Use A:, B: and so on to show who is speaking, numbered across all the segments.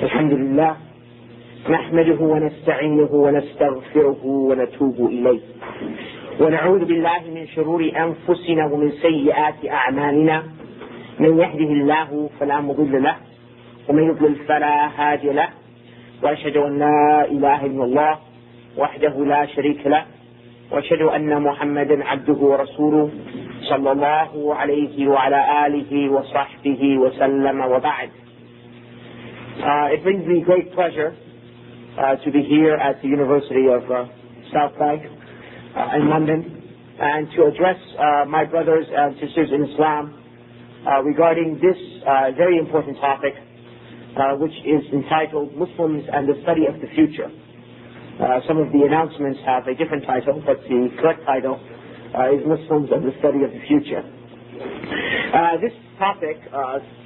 A: الحمد لله نحمده ونستعينه ونستغفره ونتوب إليه ونعوذ بالله من شرور أنفسنا ومن سيئات أعمالنا من يهده الله فلا مضل له ومن يضلل فلا هادي له وأشهد أن لا إله إلا الله وحده لا شريك له وأشهد أن محمدا عبده ورسوله صلى الله عليه وعلى آله وصحبه وسلم وبعد. It brings me great pleasure to be here at the University of South Bank in London and to address my brothers and sisters in Islam regarding this very important topic which is entitled Muslims and the Study of the Future. Some of the announcements have a different title, but the correct title is Muslims and the Study of the Future. This topic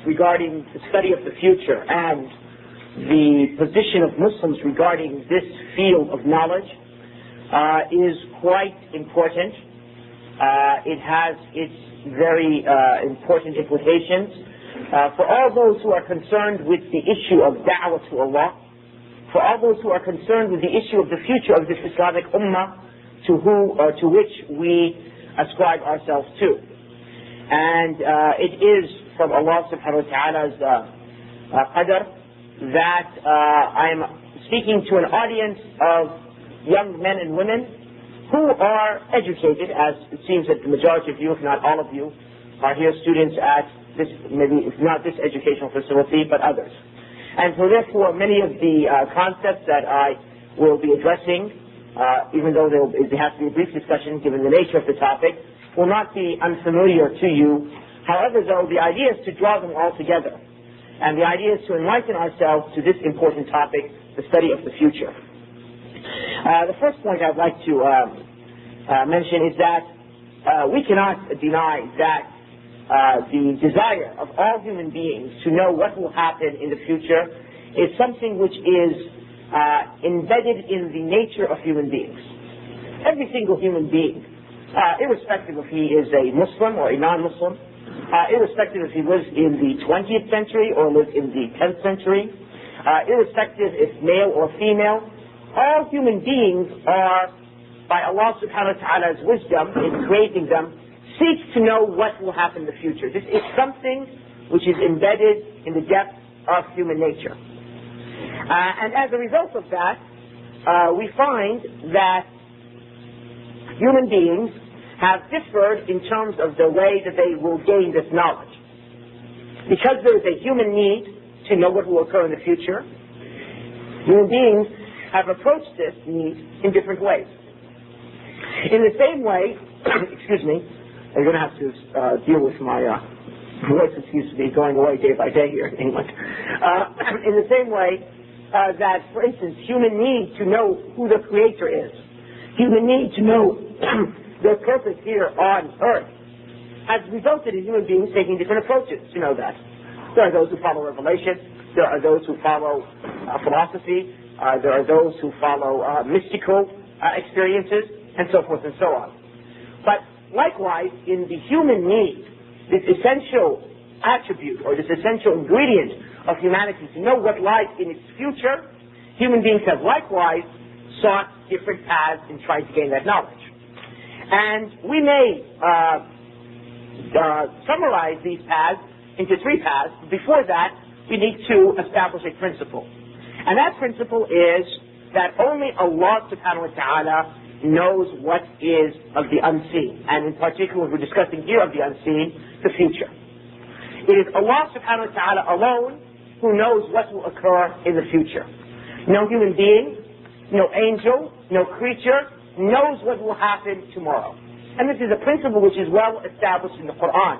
A: regarding the study of the future and the position of Muslims regarding this field of knowledge is quite important. It has its very important implications for all those who are concerned with the issue of da'wah to Allah, for all those who are concerned with the issue of the future of this Islamic ummah to which we ascribe ourselves to. And it is from Allah subhanahu wa ta'ala's qadr that I am speaking to an audience of young men and women who are educated, as it seems that the majority of you, if not all of you, are here students at this, maybe if not this educational facility, but others. And so therefore many of the concepts that I will be addressing, even though there has to be a brief discussion given the nature of the topic, will not be unfamiliar to you. However, though, the idea is to draw them all together. And the idea is to enlighten ourselves to this important topic, the study of the future. The first point I'd like to mention is that we cannot deny that the desire of all human beings to know what will happen in the future is something which is embedded in the nature of human beings. Every single human being, irrespective if he is a Muslim or a non-Muslim, irrespective if he lives in the 20th century or lives in the 10th century, irrespective if male or female, all human beings are, by Allah subhanahu wa ta'ala's wisdom in creating them, seek to know what will happen in the future. This is something which is embedded in the depth of human nature. And as a result of that, we find that human beings have differed in terms of the way that they will gain this knowledge. Because there is a human need to know what will occur in the future, human beings have approached this need in different ways. In the same way, excuse me, I'm going to have to deal with my voice, excuse me, going away day by day here in England. In the same way that, for instance, human need to know who the Creator is, human need to know their purpose here on earth, has resulted in human beings taking different approaches to know that. There are those who follow revelation, there are those who follow philosophy, there are those who follow mystical experiences, and so forth and so on. But likewise, in the human need, this essential attribute or this essential ingredient of humanity to know what lies in its future, human beings have likewise sought different paths in trying to gain that knowledge. And we may summarize these paths into three paths. Before that, we need to establish a principle. And that principle is that only Allah subhanahu wa ta'ala knows what is of the unseen. And in particular, we're discussing here of the unseen, the future. It is Allah subhanahu wa ta'ala alone who knows what will occur in the future. No human being, no angel, no creature knows what will happen tomorrow. And this is a principle which is well established in the Qur'an.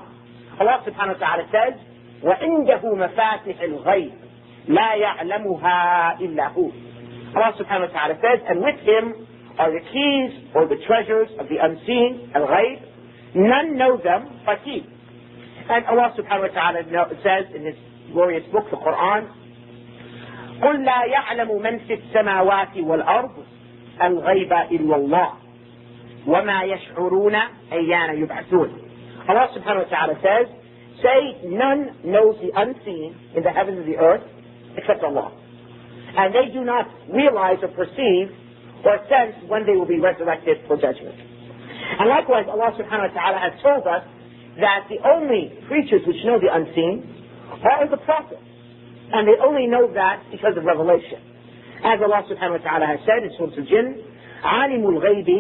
A: Allah subhanahu wa ta'ala says, وَعِنْدَهُ مَفَاتِحِ الْغَيْبِ لَا يَعْلَمُهَا إِلَّا هُ. Allah subhanahu wa ta'ala says, and with him are the keys or the treasures of the unseen, al-ghayb. None know them but he. And Allah subhanahu wa ta'ala says in his glorious book, the Qur'an, قُلْ لَا يَعْلَمُ مَنْ فِي السَّمَاوَاتِ وَالْأَرْضِ الْغَيْبَ إِلَّا اللَّهِ وَمَا يَشْعُرُونَ أَيَّانَ يُبْعَثُونَ. Allah subhanahu wa ta'ala says, say none knows the unseen in the heavens and the earth except Allah. and they do not realize or perceive or sense when they will be resurrected for judgment. And likewise, Allah subhanahu wa ta'ala has told us that the only creatures which know the unseen are the prophets, and they only know that because of revelation. As Allah subhanahu wa ta'ala has said in Surah Al-Jinn, عَالِمُ الْغَيْبِ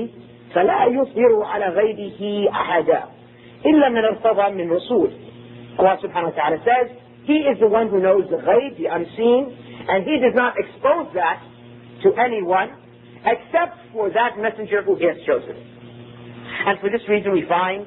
A: فَلَا يُظْهِرُ عَلَى غَيْبِهِ أَحَدًا إِلَّا مَنْ ارْتَضَى مِنْ رَسُولٍ. Allah subhanahu wa ta'ala says, He is the one who knows the ghaib, the unseen, and He does not expose that to anyone except for that messenger who He has chosen. And for this reason we find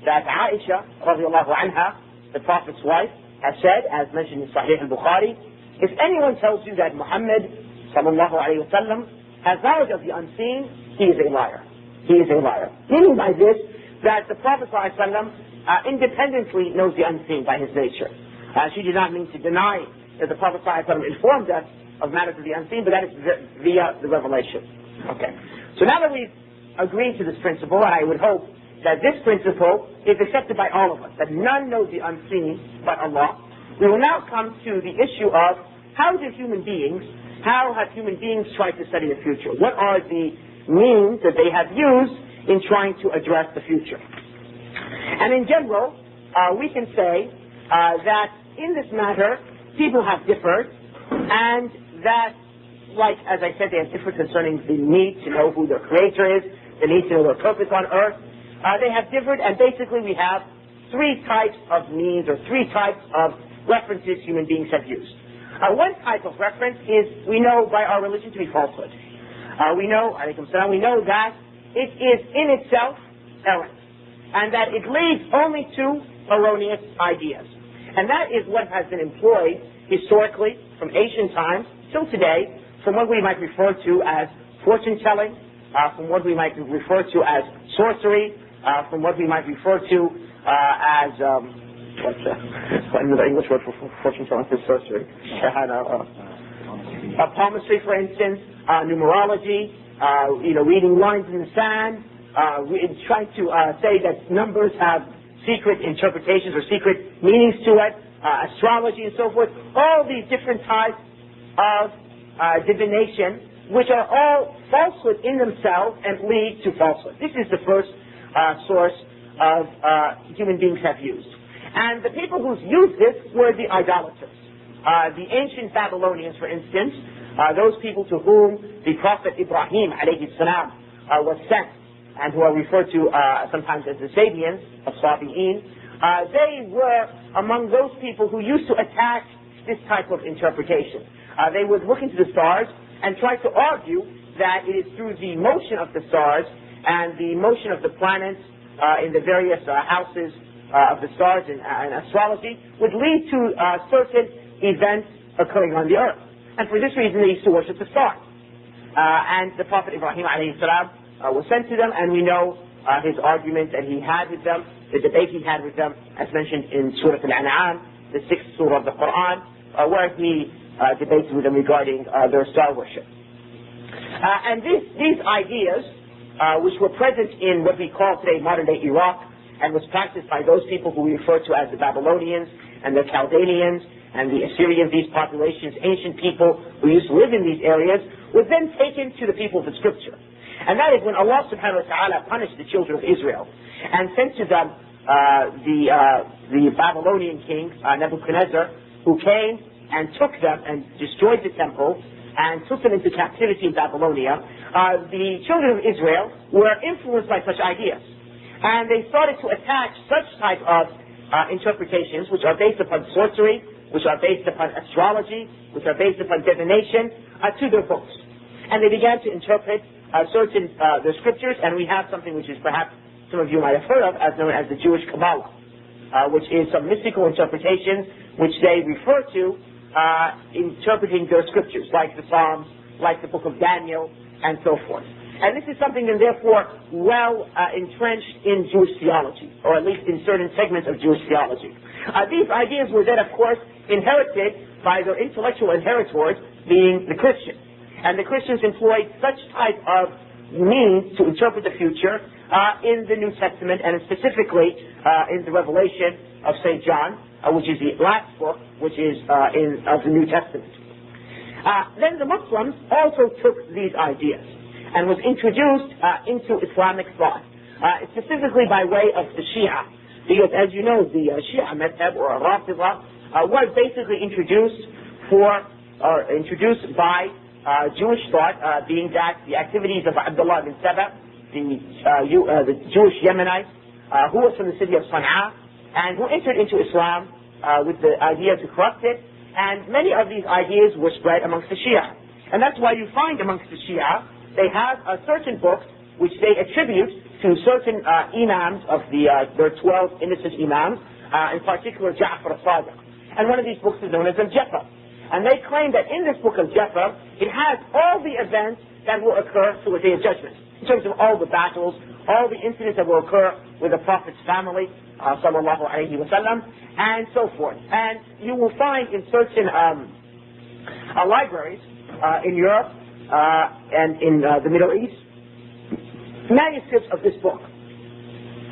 A: that Aisha radiallahu anha, the Prophet's wife, has said, as mentioned in Sahih al-Bukhari, if anyone tells you that Muhammad sallallahu alayhi wa sallam has knowledge of the unseen, he is a liar. He is a liar. Meaning by this that the Prophet sallallahu alayhi wa sallam independently knows the unseen by his nature. She did not mean to deny that the Prophet sallallahu alayhi wa sallam informed us of matters of the unseen, but that is via the revelation. Okay. So now that we've agreed to this principle, and I would hope that this principle is accepted by all of us, that none knows the unseen but Allah, we will now come to the issue of how have human beings tried to study the future? What are the means that they have used in trying to address the future? And in general, we can say that in this matter, people have differed, and that, like as I said, they have differed concerning the need to know who their creator is, the need to know their purpose on earth. They have differed, and basically we have three types of means or three types of references human beings have used. One type of reference is we know by our religion to be falsehood. We know that it is in itself errant, and that it leads only to erroneous ideas. And that is what has been employed historically from ancient times till today, from what we might refer to as fortune-telling, from what we might refer to as sorcery, from what we might refer to as what's the English word for fortune-telling for sorcery? Palmistry, for instance, numerology, reading lines in the sand, trying to say that numbers have secret interpretations or secret meanings to it, astrology and so forth. All these different types of divination, which are all falsehood in themselves and lead to falsehood. This is the first source of human beings have used. And the people who used this were the idolaters. The ancient Babylonians, for instance, those people to whom the Prophet Ibrahim alayhi salam was sent, and who are referred to sometimes as the Sabians, of Sabi'in, they were among those people who used to attack this type of interpretation. They would look into the stars and try to argue that it is through the motion of the stars and the motion of the planets in the various houses of the stars in astrology would lead to certain events occurring on the earth. And for this reason they used to worship the stars. And the Prophet Ibrahim alayhi salam was sent to them, and we know his argument that he had with them, the debate he had with them, as mentioned in Surah Al-An'am, the 6th surah of the Qur'an, where he debated with them regarding their star worship. And these ideas, which were present in what we call today modern-day Iraq, and was practiced by those people who we refer to as the Babylonians and the Chaldeans and the Assyrians, these populations, ancient people who used to live in these areas, was then taken to the people of the Scripture. And that is when Allah subhanahu wa ta'ala punished the children of Israel and sent to them the Babylonian king, Nebuchadnezzar, who came and took them and destroyed the temple and took them into captivity in Babylonia. The children of Israel were influenced by such ideas. And they started to attach such type of interpretations, which are based upon sorcery, which are based upon astrology, which are based upon divination, to their books. And they began to interpret certain the scriptures, and we have something which is perhaps some of you might have heard of, as known as the Jewish Kabbalah, which is some mystical interpretations which they refer to interpreting their scriptures, like the Psalms, like the book of Daniel, and so forth. And this is something that therefore well entrenched in Jewish theology, or at least in certain segments of Jewish theology. These ideas were then, of course, inherited by their intellectual inheritors, being the Christians. And the Christians employed such type of means to interpret the future in the New Testament, and specifically in the Revelation of St. John, which is the last book, which is of the New Testament. Then the Muslims also took these ideas and was introduced into Islamic thought, specifically by way of the Shia. Because as you know, the Shia madhab or Rafida was basically introduced by Jewish thought, being that the activities of Abdullah bin Saba, the Jewish Yemenite, who was from the city of Sana'a, and who entered into Islam with the idea to corrupt it, and many of these ideas were spread amongst the Shia. And that's why you find amongst the Shia, they have certain books which they attribute to certain imams of their 12 innocent imams, in particular Ja'far al-Sadiq. And one of these books is known as Al-Jafar. And they claim that in this book of Jafar, it has all the events that will occur to a day of judgment, in terms of all the battles, all the incidents that will occur with the Prophet's family, sallallahu alayhi wa sallam, and so forth. And you will find in certain libraries in Europe and in the Middle East, manuscripts of this book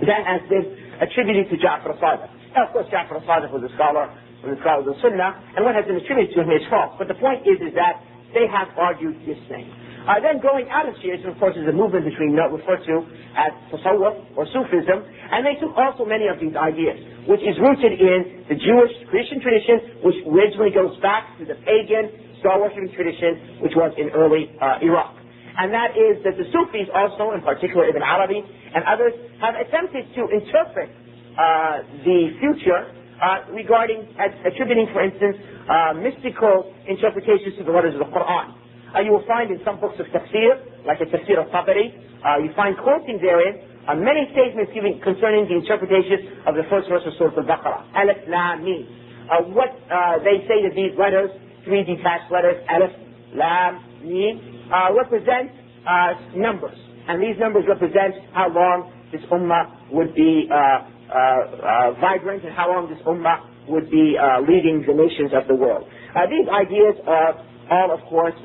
A: that has been attributed to Ja'far al-Sadiq. Now, of course, Ja'far al-Sadiq was a scholar from the scholars of Sunnah, and what has been attributed to him is false. But the point is that they have argued this thing. Then going out of Shiism, of course, is a movement between referred to as Tasawwuf or Sufism, and they took also many of these ideas, which is rooted in the Jewish Christian tradition, which originally goes back to the pagan star worshipping tradition, which was in early Iraq. And that is that the Sufis also, in particular Ibn Arabi and others, have attempted to interpret the future regarding attributing, for instance, mystical interpretations to the letters of the Qur'an. You will find in some books of tafsir, like the Tafsir al-Tabari, you find quoting therein many statements concerning the interpretation of the first verse of Surah Al-Baqarah, Alif, Lam, Mim. What they say that these letters, three detached letters, Alif, Lam, Mim, represent numbers. And these numbers represent how long this ummah would be vibrant and how long this ummah would be leading the nations of the world. These ideas are all, of course,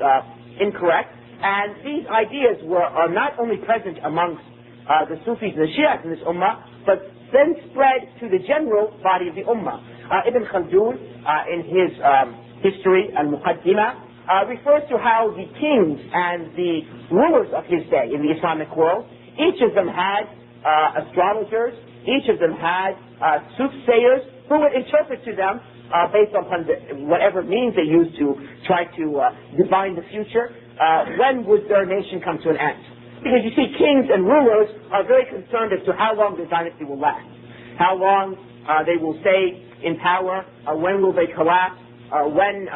A: incorrect. And these ideas are not only present amongst the Sufis and the Shias in this ummah, but then spread to the general body of the ummah. Ibn Khaldun, in his history, Al-Muqaddimah, refers to how the kings and the rulers of his day in the Islamic world, each of them had astrologers, each of them had soothsayers who would interpret to them based upon whatever means they used to try to divine the future, when would their nation come to an end. Because you see, kings and rulers are very concerned as to how long their dynasty will last, how long they will stay in power, when will they collapse, when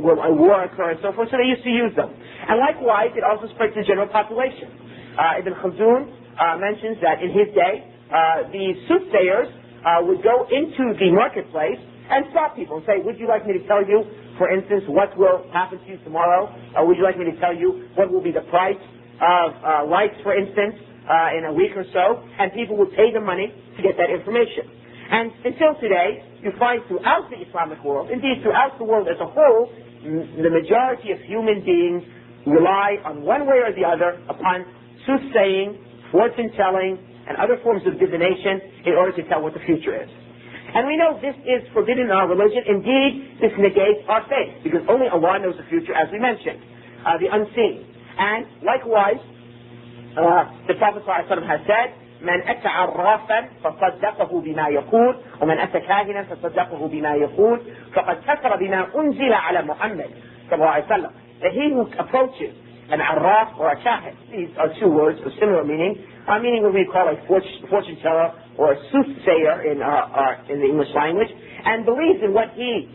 A: will a war occur, and so forth. So they used to use them. And likewise, it also spread to the general population. Ibn Khaldun mentions that in his day, the soothsayers would go into the marketplace and stop people and say, would you like me to tell you, for instance, what will happen to you tomorrow? Or would you like me to tell you what will be the price of rice, for instance, in a week or so? And people would pay the money to get that information. And until today, you find throughout the Islamic world, indeed throughout the world as a whole, the majority of human beings rely on one way or the other upon soothsaying, fortune-telling, and other forms of divination in order to tell what the future is. And we know this is forbidden in our religion. Indeed, this negates our faith, because only Allah knows the future, as we mentioned, the unseen. And likewise, the Prophet ﷺ has said, من أتى عرافا فصدقه بما يقول ومن أتى كاهنا فصدقه بما يقول فقد كفر بما أنزل على محمد صلى الله عليه وسلم. That he who approaches an arraf or a kahin, these are two words with similar meaning, meaning what we call a fortune teller or a soothsayer in the English language, and believes in what he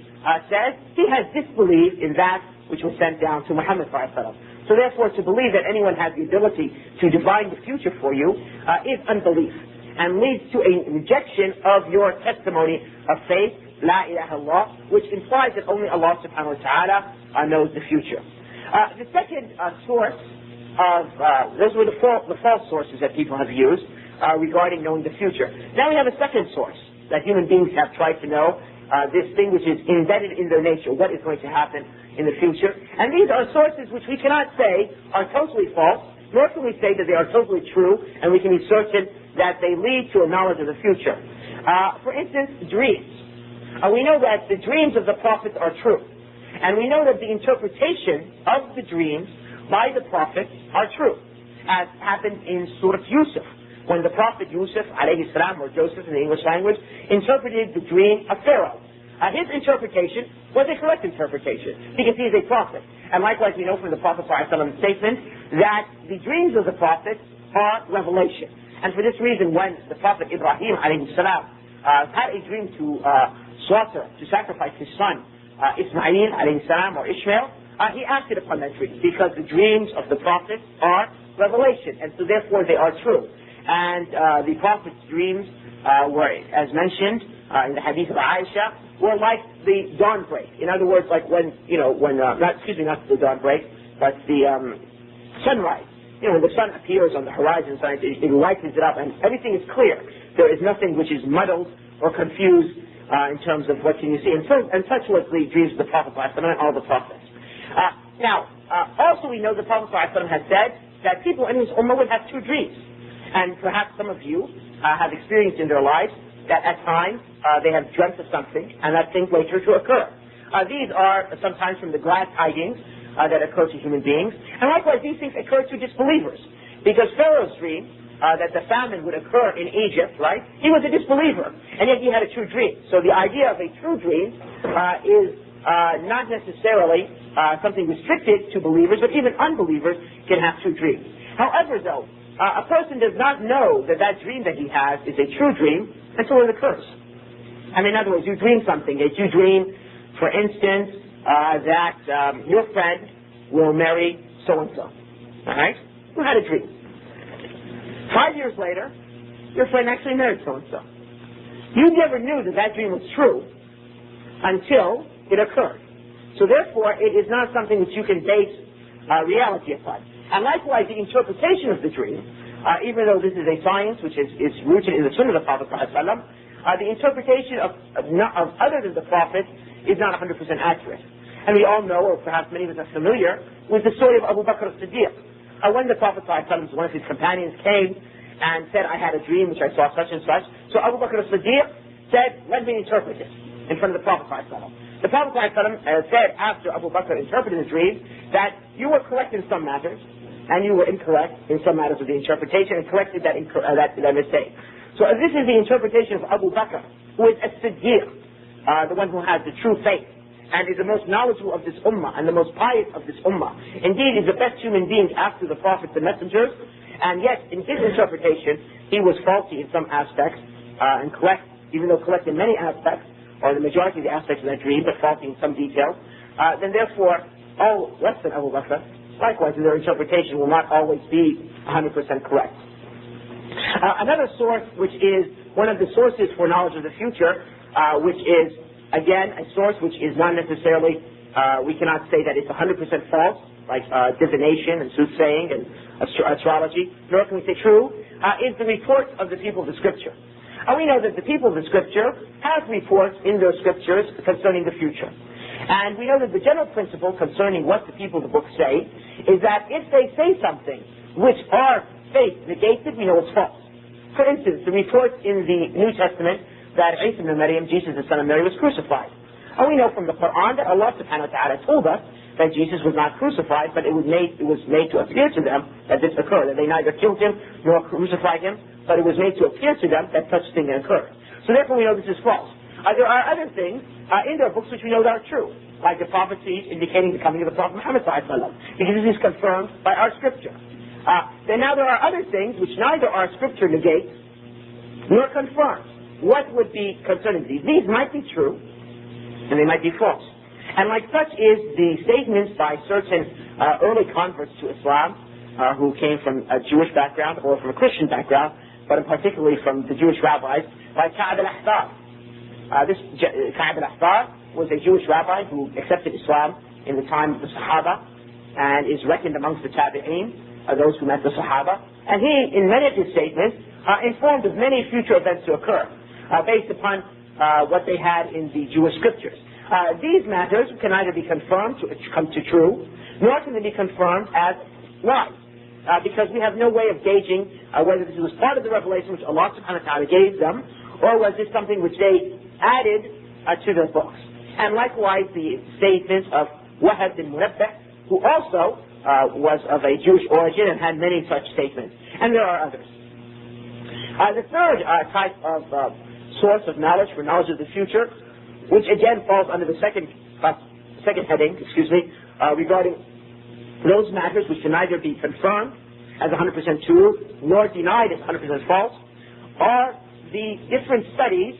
A: says, he has disbelieved in that which was sent down to Muhammad sallallahu alaihi wasallam. So therefore, to believe that anyone has the ability to divine the future for you is unbelief, and leads to a rejection of your testimony of faith, La ilaha illallah, which implies that only Allah subhanahu wa ta'ala knows the future. The second source of, those were the false sources that people have used regarding knowing the future. Now we have a second source that human beings have tried to know, this thing which is embedded in their nature, what is going to happen in the future. And these are sources which we cannot say are totally false, nor can we say that they are totally true, and we can be certain that they lead to a knowledge of the future. For instance, dreams. We know that the dreams of the prophets are true. And we know that the interpretation of the dreams by the Prophet are true, as happened in Surah Yusuf, when the Prophet Yusuf, alayhi salam, or Joseph in the English language, interpreted the dream of Pharaoh. His interpretation was a correct interpretation, because he is a prophet. And likewise, we know from the Prophet ﷺ's statement that the dreams of the Prophet are revelation. And for this reason, when the Prophet Ibrahim alayhi salam had a dream to sacrifice his son Ismail alayhi salam, or Ishmael, he acted upon that dream, because the dreams of the Prophet are revelation, and so therefore they are true. And the Prophet's dreams were, as mentioned in the hadith of Aisha, were like the dawn break. In other words, like when not the dawn break, but the sunrise. When the sun appears on the horizon, it lightens it up, and everything is clear. There is nothing which is muddled or confused in terms of what can you see. And such was the dreams of the Prophet and all the prophets. Also we know the Prophet has said that people in his ummah would have two dreams. And perhaps some of you have experienced in their lives that at times they have dreamt of something, and that thing later to occur. These are sometimes from the glad tidings that occur to human beings, and likewise these things occur to disbelievers. Because Pharaoh's dream that the famine would occur in Egypt, right? He was a disbeliever, and yet he had a true dream. So the idea of a true dream is not necessarily something restricted to believers, but even unbelievers can have true dreams. However, though, a person does not know that that dream that he has is a true dream until it occurs. I mean, in other words, you dream something. You dream, for instance, that your friend will marry so-and-so. All right? You had a dream. 5 years later, your friend actually married so-and-so. You never knew that that dream was true until it occurred. So therefore, it is not something that you can base reality upon. And likewise, the interpretation of the dream, even though this is a science which is rooted in the Sunnah of the Prophet ﷺ, the interpretation of other than the Prophet is not 100% accurate. And we all know, or perhaps many of us are familiar, with the story of Abu Bakr as-Siddiq. When the Prophet ﷺ, one of his companions, came and said, I had a dream which I saw such and such. So Abu Bakr as-Siddiq said, let me interpret it in front of the Prophet ﷺ. The Prophet ﷺ said, after Abu Bakr interpreted the dream, that you were correct in some matters, and you were incorrect in some matters of the interpretation, and corrected that mistake. So this is the interpretation of Abu Bakr, who is as-Siddiq, the one who has the true faith, and is the most knowledgeable of this ummah, and the most pious of this ummah. Indeed, is the best human being after the prophets and messengers, and yet, in his interpretation, he was faulty in some aspects, and correct, even though correct in many aspects, or the majority of the aspects of that dream, but faulty in some details. Then therefore, all less than Abu Bakr, likewise, their interpretation will not always be 100% correct. Another source, which is one of the sources for knowledge of the future, which is, again, a source which is not necessarily, we cannot say that it's 100% false, like divination and soothsaying and astrology, nor can we say true, is the reports of the people of the Scripture. And we know that the people of the Scripture have reports in their Scriptures concerning the future. And we know that the general principle concerning what the people of the book say is that if they say something which our faith negates it, we know it's false. For instance, the report in the New Testament that Isa ibn Maryam, Jesus the son of Mary, was crucified. And we know from the Qur'an that Allah subhanahu wa ta'ala told us that Jesus was not crucified, but it was made to appear to them that this occurred, that they neither killed him nor crucified him, but it was made to appear to them that such thing occurred. So therefore we know this is false. There are other things in their books which we know that are true, like the prophecies indicating the coming of the Prophet Muhammad ﷺ, because this is confirmed by our Scripture. Then now there are other things which neither our Scripture negates nor confirms. What would be concerning these? These might be true, and they might be false. And like such is the statements by certain early converts to Islam, who came from a Jewish background or from a Christian background, but particularly from the Jewish rabbis, like Ka'b al-Ahbar. This Ka'b al-Ahbar was a Jewish rabbi who accepted Islam in the time of the Sahaba, and is reckoned amongst the Tabi'in, those who met the Sahaba. And he, in many of his statements, informed of many future events to occur, based upon what they had in the Jewish Scriptures. These matters can neither be confirmed to come to true, nor can they be confirmed as lies, because we have no way of gauging whether this was part of the revelation which Allah subhanahu wa ta'ala gave them, or was this something which they added to their books. And likewise the statement of Wahab bin Munabbih, who also was of a Jewish origin and had many such statements. And there are others. The third type of source of knowledge for knowledge of the future, which again falls under the second heading, regarding those matters which can neither be confirmed as 100% true nor denied as 100% false, are the different studies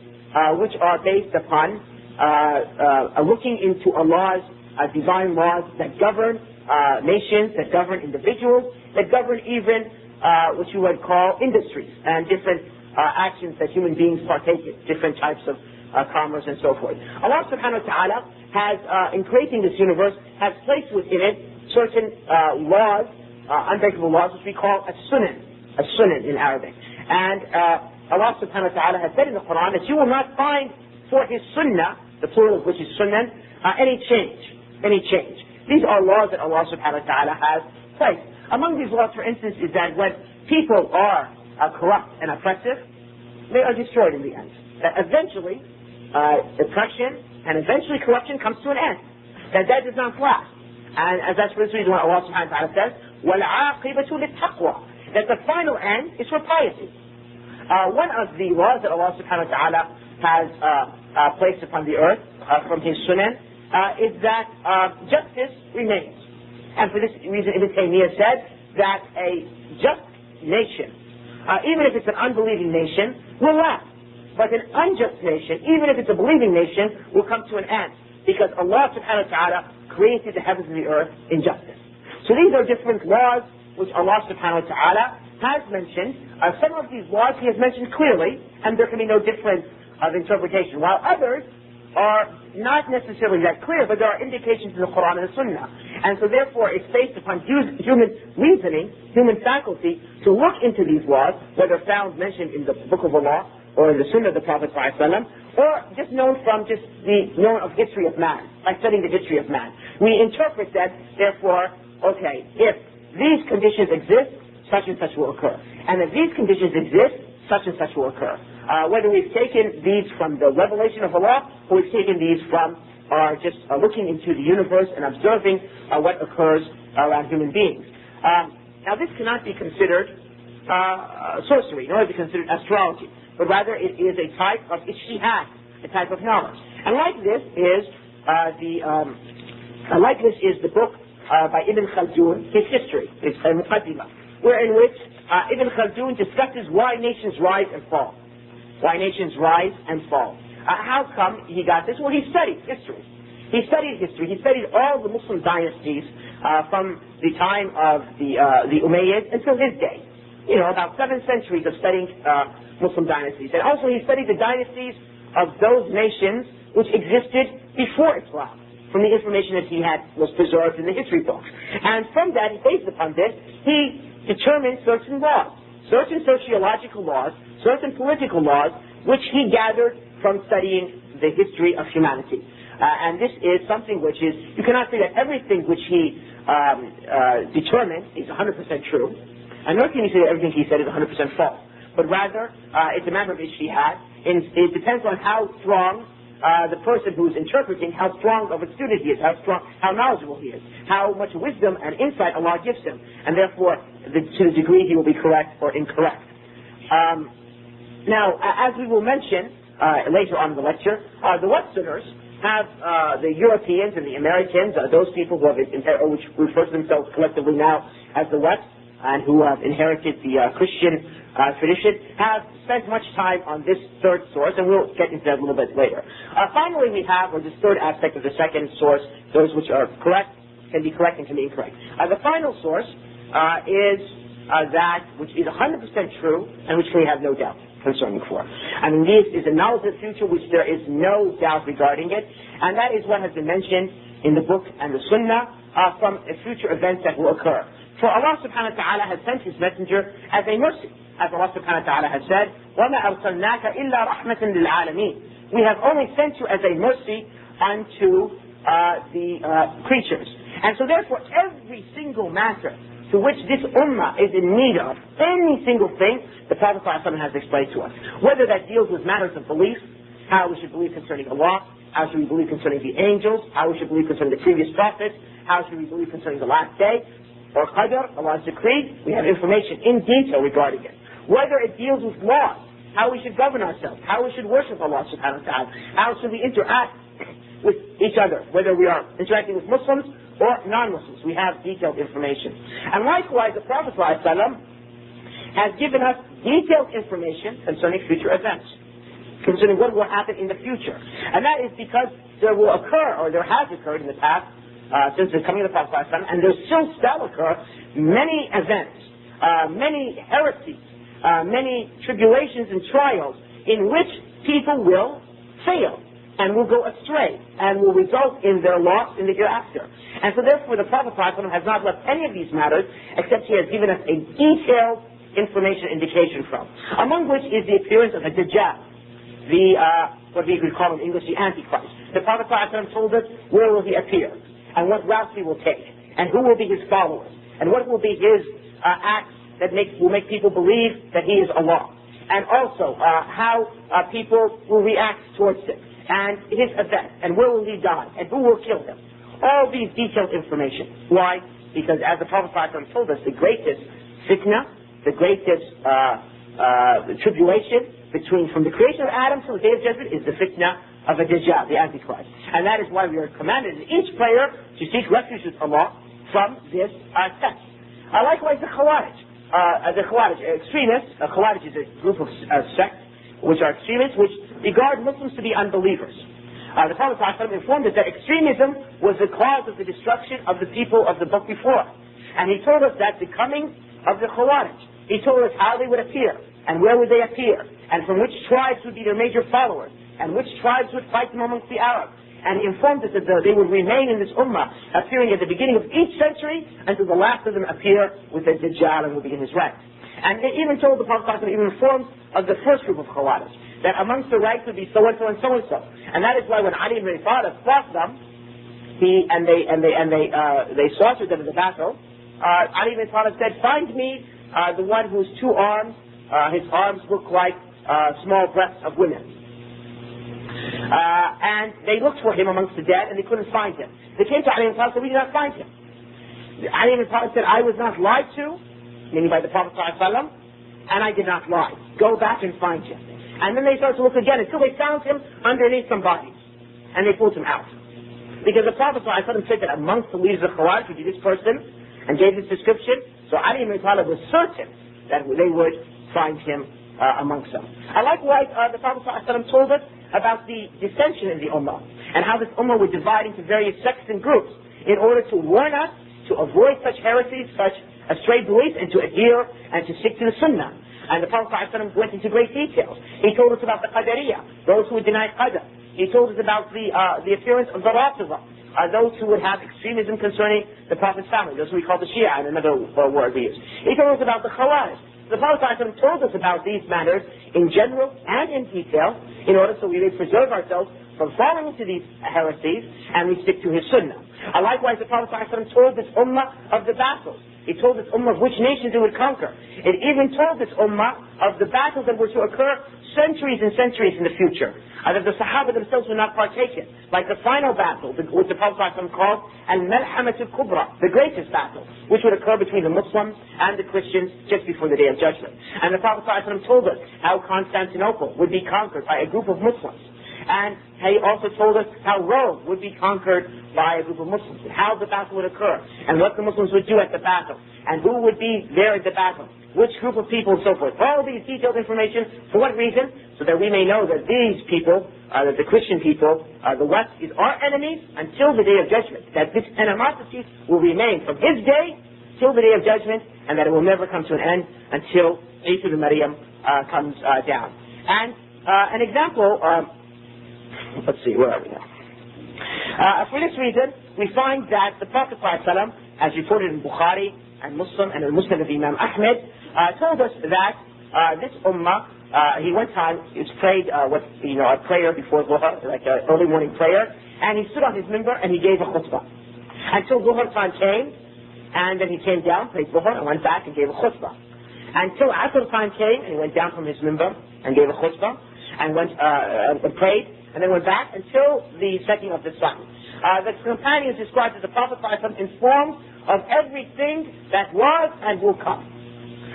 A: which are based upon looking into Allah's divine laws that govern nations, that govern individuals, that govern even what you would call industries and different actions that human beings partake in, different types of commerce and so forth. Allah subhanahu wa ta'ala has, in creating this universe, has placed within it certain laws, unbreakable laws, which we call as-sunan in Arabic. And Allah subhanahu wa ta'ala has said in the Qur'an that you will not find for His sunnah, the plural of which is sunan, any change. These are laws that Allah subhanahu wa ta'ala has placed. Among these laws, for instance, is that when people are corrupt and oppressive, they are destroyed in the end. That eventually, oppression and eventually corruption comes to an end. That does not last. And as that's for this reason why Allah subhanahu wa ta'ala says, وَالْعَاقِبَةُ لِلتَّقْوَى, that the final end is for piety. One of the laws that Allah subhanahu wa ta'ala has placed upon the earth from His sunan is that justice remains. And for this reason, Ibn Taymiyyah said that a just nation, even if it's an unbelieving nation, will last. But an unjust nation, even if it's a believing nation, will come to an end. Because Allah subhanahu wa ta'ala created the heavens and the earth in justice. So these are different laws which Allah subhanahu wa ta'ala has mentioned. Some of these laws He has mentioned clearly, and there can be no difference of interpretation. While others are not necessarily that clear, but there are indications in the Qur'an and the Sunnah. And so therefore it's based upon human reasoning, human faculty, to look into these laws, whether found mentioned in the Book of Allah, or in the Sunnah of the Prophet ﷺ, or just known from just the knowing of history of man, like studying the history of man. We interpret that, therefore, okay, if these conditions exist, such and such will occur. And if these conditions exist, such and such will occur. Whether we've taken these from the revelation of Allah, or we've taken these from just looking into the universe and observing what occurs around human beings. Now this cannot be considered sorcery, nor be considered astrology, but rather it is a type of ijtihad, a type of knowledge. And like this is the book by Ibn Khaldun, his history, his Muqaddimah, wherein which Ibn Khaldun discusses why nations rise and fall. Why nations rise and fall. How come he got this? Well, he studied history. He studied all the Muslim dynasties from the time of the Umayyads until his day. You know, about 7 centuries of studying Muslim dynasties. And also he studied the dynasties of those nations which existed before Islam, from the information that he had was preserved in the history books. And from that, based upon this, he determined certain laws, certain sociological laws, certain political laws, which he gathered from studying the history of humanity. And this is something which is, you cannot say that everything which he determined is 100% true, and nor can you say that everything he said is 100% false. But rather, it's a matter of ijtihad. It depends on how strong the person who is interpreting, how strong of a student he is, how knowledgeable he is, how much wisdom and insight Allah gives him, and therefore, to the degree he will be correct or incorrect. Now, as we will mention later on in the lecture, the Westerners have the Europeans and the Americans, those people who have which refer to themselves collectively now as the West, and who have inherited the Christian tradition, have spent much time on this third source, and we'll get into that a little bit later. Finally, we have, or this third aspect of the second source, those which are correct, can be correct and can be incorrect. The final source is that which is 100% true, and which we have no doubt concerning for. I mean, this is a knowledge of the future which there is no doubt regarding it, and that is what has been mentioned in the book and the Sunnah from future events that will occur. For Allah subhanahu wa ta'ala has sent His messenger as a mercy. As Allah subhanahu wa ta'ala has said, وَمَا أَرْسَلْنَاكَ إِلَّا رَحْمَةً لِلْعَالَمِينَ. We have only sent you as a mercy unto the creatures. And so therefore, every single matter to which this ummah is in need of, any single thing, the Prophet ﷺ has explained to us. Whether that deals with matters of belief, how we should believe concerning Allah, how should we believe concerning the angels, how we should believe concerning the previous prophets, how should we believe concerning the last day, or qadr, Allah's decree. We have information in detail regarding it. Whether it deals with laws, how we should govern ourselves, how we should worship Allah subhanahu wa ta'ala, how should we interact with each other, whether we are interacting with Muslims or non-Muslims. We have detailed information. And likewise, the Prophet ﷺ has given us detailed information concerning future events, concerning what will happen in the future. And that is because there will occur, or there has occurred in the past, since the coming of the Prophet ﷺ, and there still occur many events, many heresies, many tribulations and trials in which people will fail and will go astray and will result in their loss in the hereafter. And so therefore the Prophet ﷺ has not left any of these matters except he has given us a detailed information indication from, among which is the appearance of a Dajjal, what we could call in English the Antichrist. The Prophet ﷺ told us where will he appear, and what route he will take, and who will be his followers, and what will be his acts that will make people believe that he is Allah, and also how people will react towards it, and his event, and where will he die, and who will kill him. All these detailed information. Why? Because as the Prophet ﷺ told us, the greatest fitna, the greatest tribulation from the creation of Adam to the Day of Judgment is the fitna of a Dajjal, the Antichrist. And that is why we are commanded in each prayer to seek refuge with Allah from this test. Likewise, the Khawarij. Extremists. Khawarij is a group of sects which are extremists, which regard Muslims to be unbelievers. The Prophet ﷺ informed us that extremism was the cause of the destruction of the people of the book before. And he told us that the coming of the Khawarij, he told us how they would appear, and where would they appear, and from which tribes would be their major followers, and which tribes would fight them amongst the Arabs. And he informed us that they would remain in this ummah, appearing at the beginning of each century, until the last of them appear with a Dajjal and will begin his rank. And they even told the Prophet ﷺ, even informed of the first group of Khawarij, that amongst the ranks would be so-and-so and so-and-so. And that is why when Ali ibn Abi Talib fought them, they slaughtered them in the battle, Ali ibn Abi Talib said, find me the one whose two arms, his arms look like small breasts of women. And they looked for him amongst the dead and they couldn't find him. They came to Ali ibn Talib and said, we did not find him. Ali ibn Talib said, I was not lied to, meaning by the Prophet ﷺ, and I did not lie. Go back and find him. And then they started to look again until they found him underneath some bodies. And they pulled him out. Because the Prophet ﷺ said that amongst the leaders of Khawarij would be this person, and gave this description. So Ali ibn Talib was certain that they would find him amongst them. And likewise, the Prophet ﷺ told us about the dissension in the ummah, and how this ummah would divide into various sects and groups in order to warn us to avoid such heresies, such astray beliefs, and to adhere and to stick to the sunnah. And the Prophet ﷺ went into great details. He told us about the Qadariyah, those who would deny Qadr. He told us about the appearance of the Rafidha, those who would have extremism concerning the Prophet's family, those who we call the Shia, and another word we use. He told us about the Khawarij. The Prophet ﷺ told us about these matters in general and in detail, in order so we may preserve ourselves from falling into these heresies, and we stick to his sunnah. Likewise, the Prophet ﷺ told this ummah of the battles. He told this ummah of which nations it would conquer. It even told this ummah of the battles that were to occur centuries and centuries in the future, that the Sahaba themselves would not partake in, like the final battle, which the Prophet ﷺ called al-Malhamat al-Kubra, the greatest battle, which would occur between the Muslims and the Christians just before the Day of Judgment. And the Prophet ﷺ told us how Constantinople would be conquered by a group of Muslims. And he also told us how Rome would be conquered by a group of Muslims, and how the battle would occur, and what the Muslims would do at the battle, and who would be there at the battle, which group of people, and so forth. All these detailed information, for what reason? So that we may know that these people, that the Christian people, the West, is our enemies until the Day of Judgment. That this animosity will remain from his day till the Day of Judgment, and that it will never come to an end until Isa ibn Maryam comes down. And an example, let's see, where are we now? For this reason, we find that the Prophet ﷺ, as reported in Bukhari and Muslim and the Muslim of Imam Ahmed, told us that this ummah, he one time prayed a prayer before Dhuhr, like an early morning prayer, and he stood on his minbar and he gave a khutbah. Until Dhuhr time came, and then he came down, prayed Dhuhr, and went back and gave a khutbah. Until Asr time came, and he went down from his minbar and gave a khutbah, and went and prayed, and then went back until the setting of the sun. The companions described that the Prophet ﷺ informed of everything that was and will come,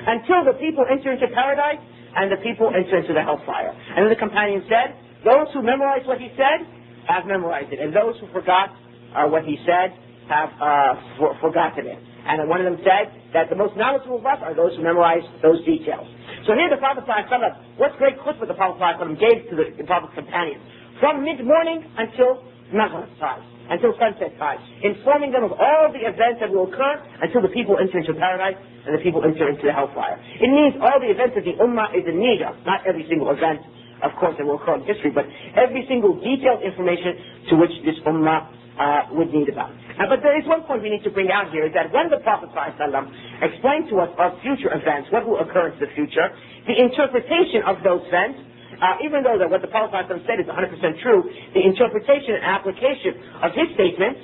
A: until the people enter into paradise and the people enter into the hellfire. And then the companion said, those who memorized what he said have memorized it, and those who forgot what he said have forgotten it. And then one of them said that the most knowledgeable of us are those who memorize those details. So here the Prophet ﷺ, what great khutbah the Prophet ﷺ gave to the Prophet's companions, from mid-morning until Maghrib time, until sunset time, informing them of all the events that will occur until the people enter into paradise and the people enter into the hellfire. It means all the events of the Ummah is in need of, not every single event, of course, that will occur in history, but every single detailed information to which this Ummah would need about. But there is one point we need to bring out here, is that when the Prophet ﷺ explained to us of future events, what will occur into the future, the interpretation of those events, even though that what the Prophet ﷺ said is 100% true, the interpretation and application of his statements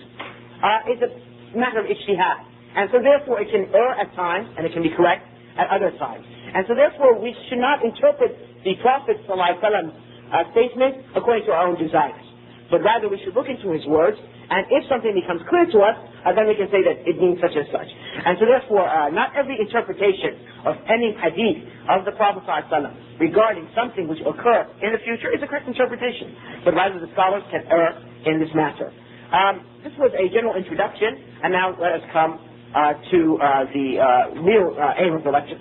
A: is a matter of ijtihad. And so therefore it can err at times, and it can be correct at other times. And so therefore we should not interpret the Prophet ﷺ's statement according to our own desires, but rather we should look into his words, and if something becomes clear to us, then we can say that it means such and such. And so therefore, not every interpretation of any hadith of the Prophet ﷺ regarding something which will occur in the future is a correct interpretation, but rather the scholars can err in this matter. This was a general introduction, and now let us come to the real aim of the lecture.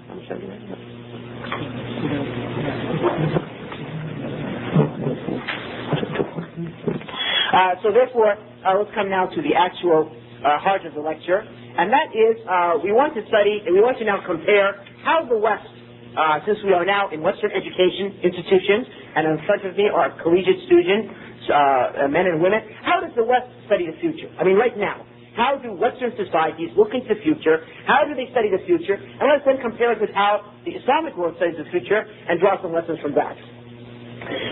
A: So therefore, let's come now to the actual heart of the lecture, and that is we want to now compare how the West, since we are now in Western education institutions, and in front of me are collegiate students, men and women, how does the West study the future? I mean, right now, how do Western societies look into the future? How do they study the future? And let's then compare it with how the Islamic world studies the future and draw some lessons from that.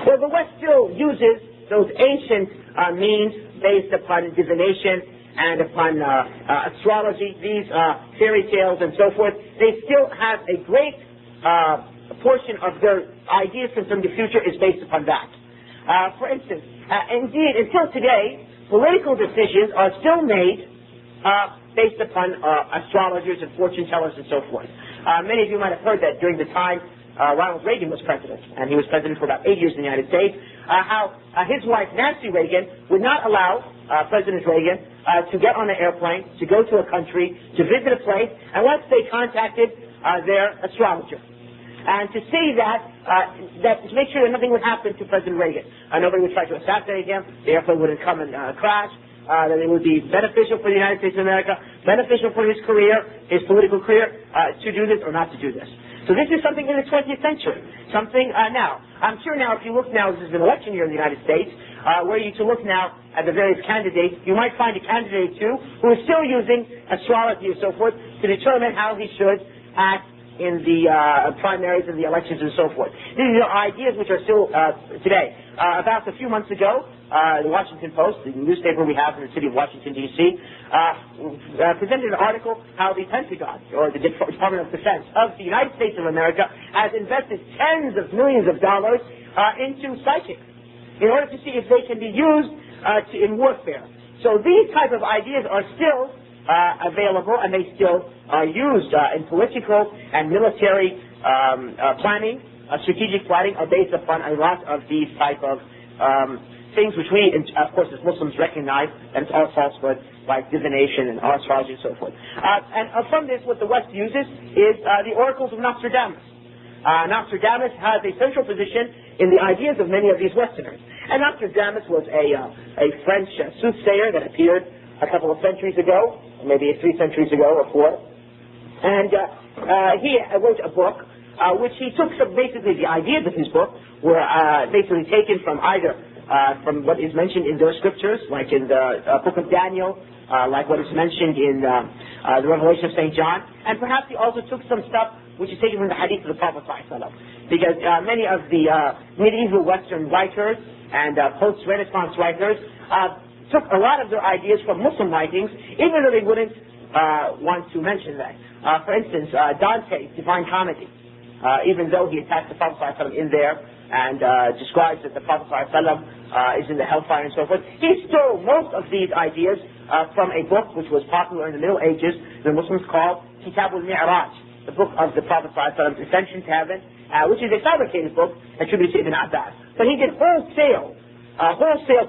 A: Well, the West still uses those ancient means based upon divination and upon astrology, these fairy tales and so forth. They still have a great portion of their ideas concerning the future is based upon that. For instance, indeed, until today, political decisions are still made based upon astrologers and fortune tellers and so forth. Many of you might have heard that during the time Ronald Reagan was president, and he was president for about 8 years in the United States, how his wife Nancy Reagan would not allow President Reagan to get on an airplane, to go to a country, to visit a place, unless they contacted their astrologer. And to see that to make sure that nothing would happen to President Reagan. Nobody would try to assassinate him, the airplane wouldn't come and crash, that it would be beneficial for the United States of America, beneficial for his career, his political career, to do this or not to do this. So this is something in the 20th century, something now. I'm sure now if you look now, this is an election year in the United States, were you to look now at the various candidates, you might find a candidate too who is still using astrology and so forth to determine how he should act in the primaries and the elections and so forth. These are ideas which are still today. About a few months ago, the Washington Post, the newspaper we have in the city of Washington, D.C., presented an article how the Pentagon, or the Department of Defense of the United States of America, has invested tens of millions of dollars into psychics in order to see if they can be used in warfare. So these type of ideas are still available, and they still are used in political and military planning. Strategic planning are based upon a lot of these type of things which we, of course, as Muslims recognize, and it's all falsehood, like divination and astrology and so forth. And from this, what the West uses is the oracles of Nostradamus. Nostradamus has a central position in the ideas of many of these Westerners. And Nostradamus was a French soothsayer that appeared a couple of centuries ago, maybe 3 centuries ago or 4. And he wrote a book which he took basically the ideas of his book were basically taken from either from what is mentioned in their scriptures, like in the book of Daniel, like what is mentioned in the Revelation of St. John, and perhaps he also took some stuff which is taken from the hadith of the Prophet ﷺ, because many of the medieval Western writers and post-Renaissance writers took a lot of their ideas from Muslim writings, even though they wouldn't want to mention that. For instance, Dante's Divine Comedy, even though he attacked the Prophet ﷺ in there, and describes that the Prophet ﷺ is in the hellfire and so forth. He stole most of these ideas from a book which was popular in the Middle Ages, the Muslims called Kitab al-Mi'raj, the book of the Prophet ﷺ's ascension to heaven, which is a fabricated book attributed to Ibn Abbas. But he did wholesale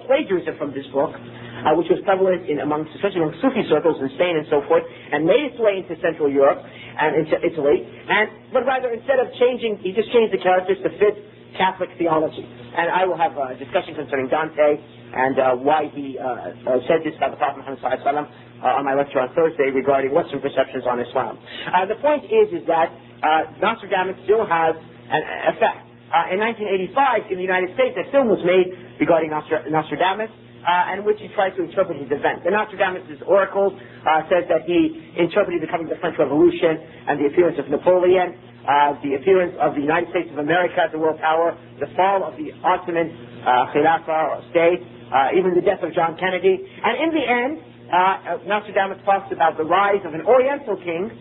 A: plagiarism from this book, which was prevalent especially among Sufi circles in Spain and so forth, and made its way into Central Europe and into Italy. But rather, instead of changing, he just changed the characters to fit Catholic theology. And I will have a discussion concerning Dante and why he said this about the Prophet Muhammad ﷺ on my lecture on Thursday regarding Western perceptions on Islam. The point is that Nostradamus still has an effect. In 1985, in the United States, a film was made regarding Nostradamus, in which he tried to interpret his event. The Nostradamus' oracle says that he interpreted the coming of the French Revolution and the appearance of Napoleon, the appearance of the United States of America as a world power, the fall of the Ottoman Khilafah or state, even the death of John Kennedy. And in the end, Nostradamus talks about the rise of an Oriental king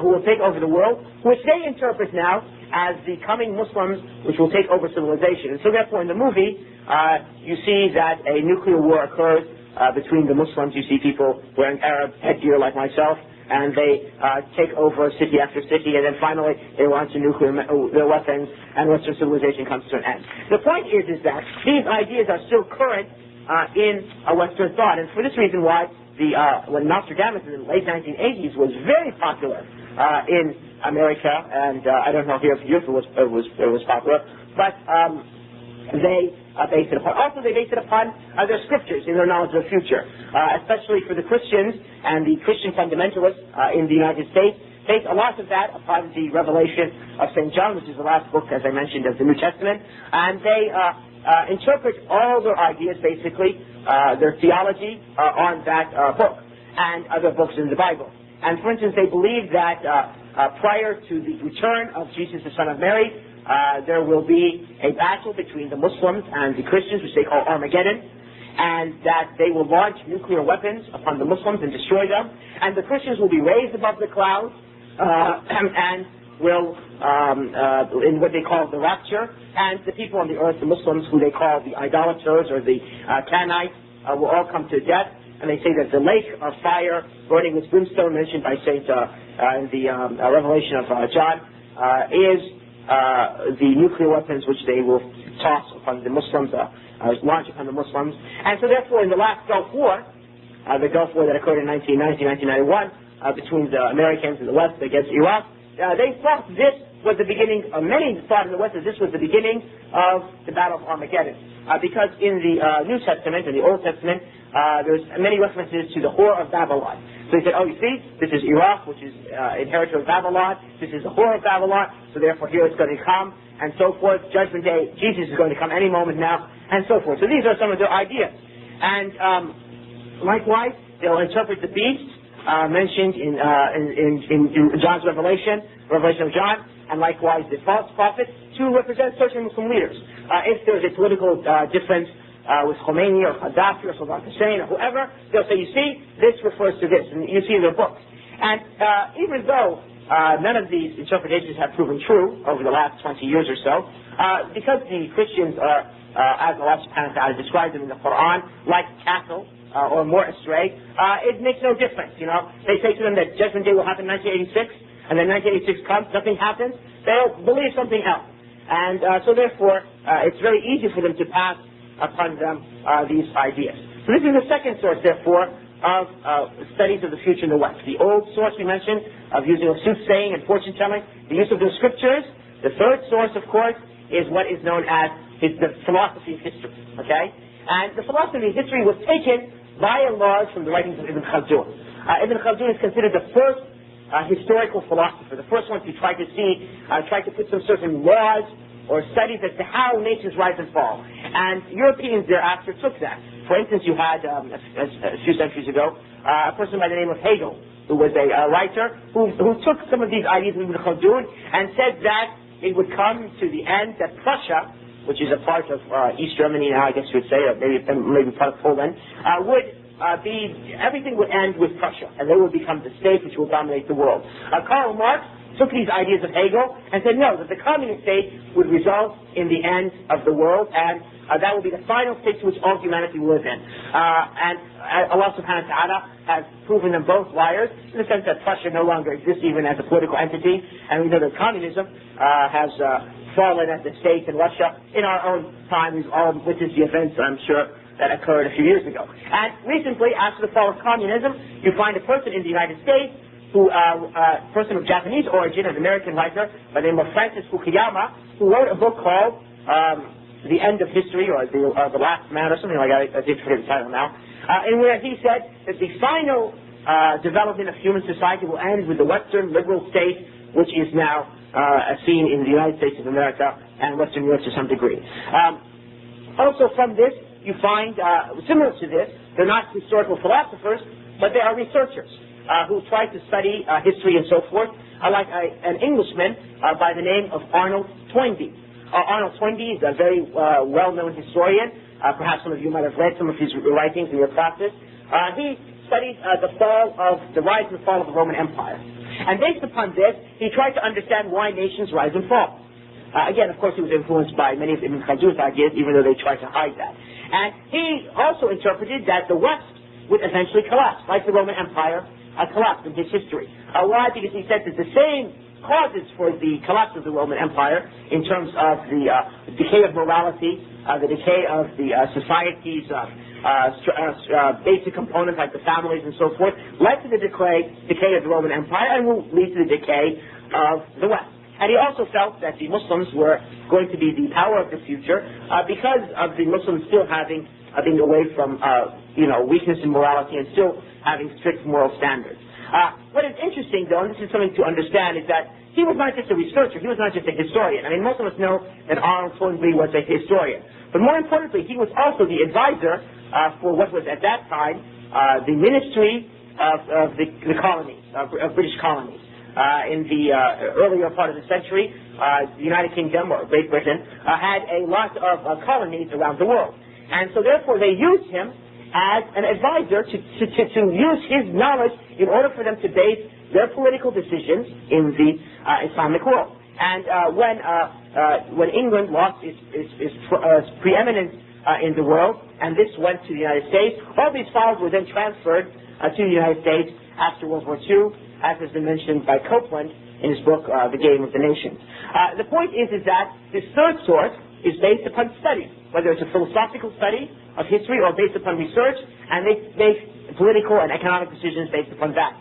A: who will take over the world, which they interpret now as the coming Muslims, which will take over civilization. And so therefore in the movie, you see that a nuclear war occurs between the Muslims. You see people wearing Arab headgear like myself, and they take over city after city, and then finally they launch their weapons, and Western civilization comes to an end. The point is that these ideas are still current in Western thought, and for this reason why when Nostradamus in the late 1980s was very popular in America, and I don't know here if it was popular, but they based it upon. Also, they based it upon their scriptures in their knowledge of the future, especially for the Christians and the Christian fundamentalists in the United States. Based a lot of that upon the revelation of St. John, which is the last book, as I mentioned, of the New Testament, and they interpret all their ideas, basically, their theology, on that book and other books in the Bible. And for instance, they believe that prior to the return of Jesus, the Son of Mary, there will be a battle between the Muslims and the Christians, which they call Armageddon, and that they will launch nuclear weapons upon the Muslims and destroy them, and the Christians will be raised above the clouds and will, in what they call the rapture, and the people on the earth, the Muslims, who they call the idolaters or the Canaanites, will all come to death. And they say that the lake of fire burning with brimstone mentioned by Saint in the Revelation of John is the nuclear weapons which they will toss upon the Muslims, launch upon the Muslims. And so therefore in the last Gulf War, the Gulf War that occurred in 1990-1991 between the Americans and the West against Iraq, they thought this was the beginning, many thought in the West that this was the beginning of the Battle of Armageddon. Because in the New Testament, in the Old Testament, there's many references to the whore of Babylon. So he said, oh, you see, this is Iraq, which is inheritor of Babylon. This is the whore of Babylon, so therefore here it's going to come, and so forth. Judgment Day, Jesus is going to come any moment now, and so forth. So these are some of their ideas. And likewise, they'll interpret the beast mentioned in John's Revelation of John, and likewise the false prophet, to represent certain Muslim leaders. If there's a political difference with Khomeini or Gaddafi or Saddam Hussein or whoever, they'll say, you see, this refers to this, and you see in their books. And even though none of these interpretations have proven true over the last 20 years or so, because the Christians are, as Allah subhanahu wa ta'ala described them in the Qur'an, like cattle, or more astray, it makes no difference, you know. They say to them that Judgment Day will happen in 1986, and then 1986 comes, nothing happens, they'll believe something else. And so therefore, it's very easy for them to pass upon them these ideas. So this is the second source, therefore, of studies of the future in the West. The old source we mentioned, of using of soothsaying and fortune-telling, the use of the scriptures. The third source, of course, is what is known as the philosophy of history, okay? And the philosophy of history was taken by and large from the writings of Ibn Khaldun. Ibn Khaldun is considered the first historical philosopher, the first one to try to put some certain laws or studies as to how nations rise and fall. And Europeans thereafter took that. For instance, you had, a few centuries ago, a person by the name of Hegel, who was a writer, who took some of these ideas of Ibn Khaldun and said that it would come to the end that Prussia, which is a part of East Germany now, I guess you would say, or maybe part of Poland, everything would end with Prussia, and they would become the state which will dominate the world. Karl Marx took these ideas of Hegel and said, no, that the communist state would result in the end of the world, and that will be the final state to which all humanity will live in. And Allah subhanahu wa ta'ala has proven them both liars, in the sense that Prussia no longer exists even as a political entity, and we know that communism has fallen as a state in Russia. In our own time, we've all witnessed the events, I'm sure, that occurred a few years ago. And recently, after the fall of communism, you find a person in the United States, a person of Japanese origin, an American writer by the name of Francis Fukuyama, who wrote a book called The End of History, or The Last Man, or something like that. I did forget the title now. In where he said that the final development of human society will end with the Western liberal state, which is now seen in the United States of America and Western Europe to some degree. Also from this, you find, similar to this, they're not historical philosophers, but they are researchers who try to study history and so forth, like an Englishman by the name of Arnold Toynbee. Arnold Toynbee is a very well-known historian. Perhaps some of you might have read some of his writings in your classes. He studied the rise and fall of the Roman Empire. And based upon this, he tried to understand why nations rise and fall. Again, of course, he was influenced by many of Ibn Khaldun's ideas, even though they tried to hide that. And he also interpreted that the West would eventually collapse, like the Roman Empire collapsed in his history. Why? Because he said that the same causes for the collapse of the Roman Empire, in terms of the decay of morality, the decay of the society's basic components like the families and so forth, led to the decay of the Roman Empire and will lead to the decay of the West. And he also felt that the Muslims were going to be the power of the future because of the Muslims still being away from weakness in morality and still having strict moral standards. What is interesting, though, and this is something to understand, is that he was not just a researcher, he was not just a historian. I mean, most of us know that Arnold Toynbee was a historian. But more importantly, he was also the advisor for what was at that time the Ministry of the colonies, of British colonies. In the earlier part of the century, the United Kingdom, or Great Britain, had a lot of colonies around the world. And so therefore they used him as an advisor to use his knowledge in order for them to base their political decisions in the Islamic world. And when England lost its preeminence in the world, and this went to the United States, all these files were then transferred to the United States after World War II, as has been mentioned by Copeland in his book, The Game of the Nations. The point is that this third source is based upon study, whether it's a philosophical study of history or based upon research, and they make political and economic decisions based upon that.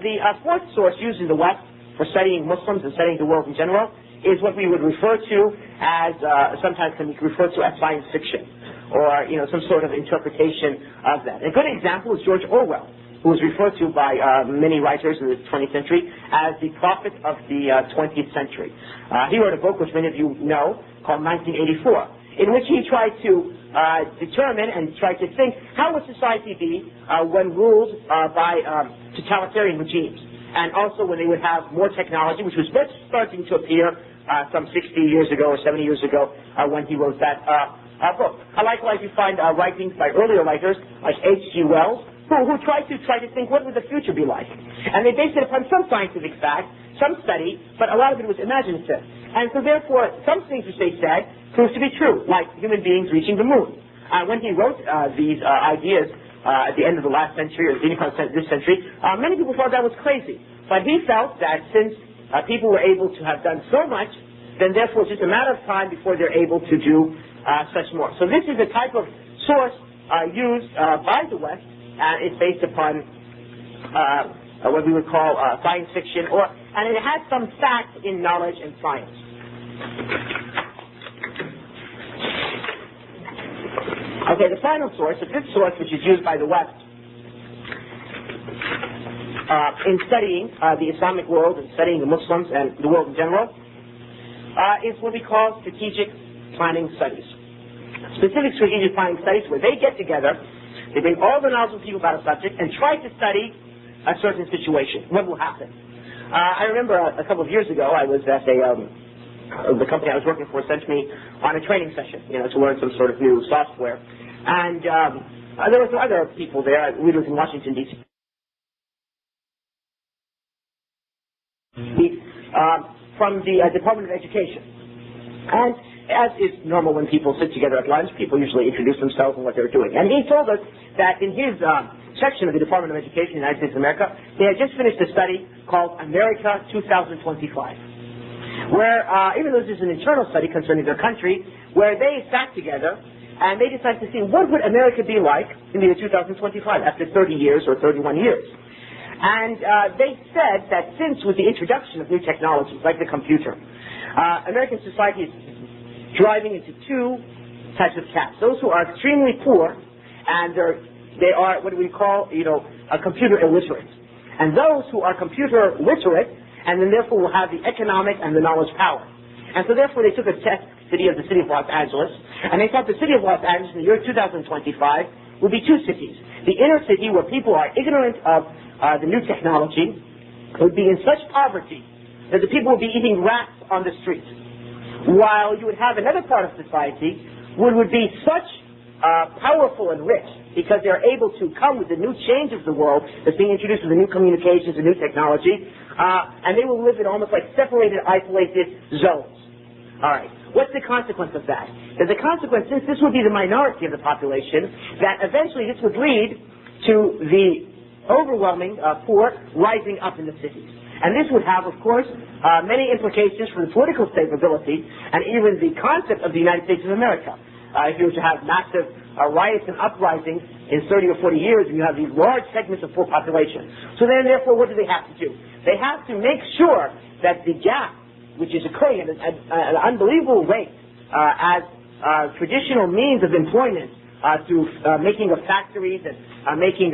A: The fourth source used in the West for studying Muslims and studying the world in general is what we would refer to as, sometimes can be referred to as science fiction, or some sort of interpretation of that. A good example is George Orwell, who was referred to by many writers in the 20th century as the prophet of the 20th century. He wrote a book, which many of you know, called 1984, in which he tried to determine and tried to think how would society be when ruled by totalitarian regimes, and also when they would have more technology, which was just starting to appear some 60 years ago or 70 years ago when he wrote that book. Likewise, you find writings by earlier writers like H.G. Wells, who tried to think what would the future be like. And they based it upon some scientific fact, some study, but a lot of it was imaginative. And so therefore, some things which they said proved to be true, like human beings reaching the moon. When he wrote these ideas at the end of the last century, or the beginning of this century, many people thought that was crazy. But he felt that since people were able to have done so much, then therefore it's just a matter of time before they're able to do such more. So this is a type of source used by the West, and it's based upon what we would call science fiction, and it has some fact in knowledge and science. Okay, the final source, the fifth source, which is used by the West in studying the Islamic world and studying the Muslims and the world in general, is what we call strategic planning studies. Specific strategic planning studies where they get together, they bring all the knowledgeable people about a subject and try to study a certain situation. What will happen? I remember a couple of years ago, I was at the company I was working for sent me on a training session, to learn some sort of new software. And there were some other people there. We lived in Washington, D.C. from the Department of Education. And as is normal when people sit together at lunch, people usually introduce themselves and what they're doing. And he told us that in his section of the Department of Education in the United States of America, they had just finished a study called America 2025, where, even though this is an internal study concerning their country, where they sat together and they decided to see what would America be like in the year 2025 after 30 years or 31 years. And they said that since with the introduction of new technologies like the computer, American society is driving into two types of camps. Those who are extremely poor and they are what we call, computer illiterate. And those who are computer literate and then therefore will have the economic and the knowledge power. And so therefore they took a test city of the city of Los Angeles, and they thought the city of Los Angeles in the year 2025 would be two cities. The inner city where people are ignorant of the new technology would be in such poverty that the people would be eating rats on the street. While you would have another part of society would be such powerful and rich because they're able to come with the new change of the world that's being introduced with the new communications and new technology, and they will live in almost like separated, isolated zones. All right. What's the consequence of that? The consequence is this would be the minority of the population, that eventually this would lead to the overwhelming poor rising up in the cities. And this would have, of course, many implications for the political stability and even the concept of the United States of America. If you were to have massive riots and uprisings in 30 or 40 years, and you have these large segments of poor population. So then, therefore, what do they have to do? They have to make sure that the gap, which is occurring at an unbelievable rate as traditional means of employment through making of factories and making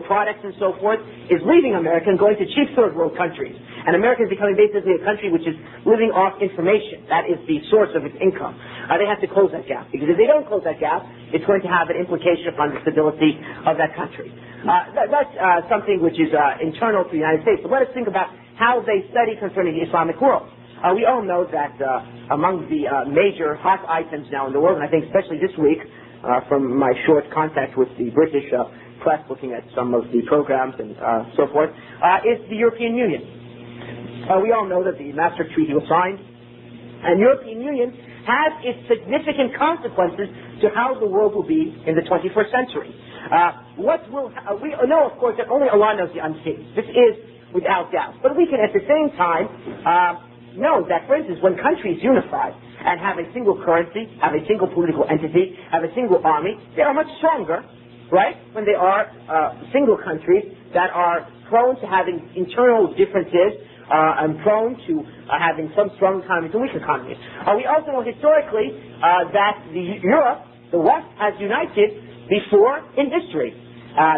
A: products and so forth, is leaving America and going to cheap third world countries. And America is becoming basically a country which is living off information. That is the source of its income. They have to close that gap, because if they don't close that gap, it's going to have an implication upon the stability of that country. That's something which is internal to the United States. So let us think about how they study concerning the Islamic world. We all know that among the major hot items now in the world, and I think especially this week, from my short contact with the British press looking at some of the programs and so forth, is the European Union. We all know that the Maastricht Treaty was signed, and European Union has its significant consequences to how the world will be in the 21st century. We know, of course, that only Allah knows the unseen. This is without doubt. But we can at the same time know that, for instance, when countries unify and have a single currency, have a single political entity, have a single army, they are much stronger, right, when they are single countries that are prone to having internal differences and prone to having some strong economies and weak economies. We also know historically that Europe, the West, has united before in history.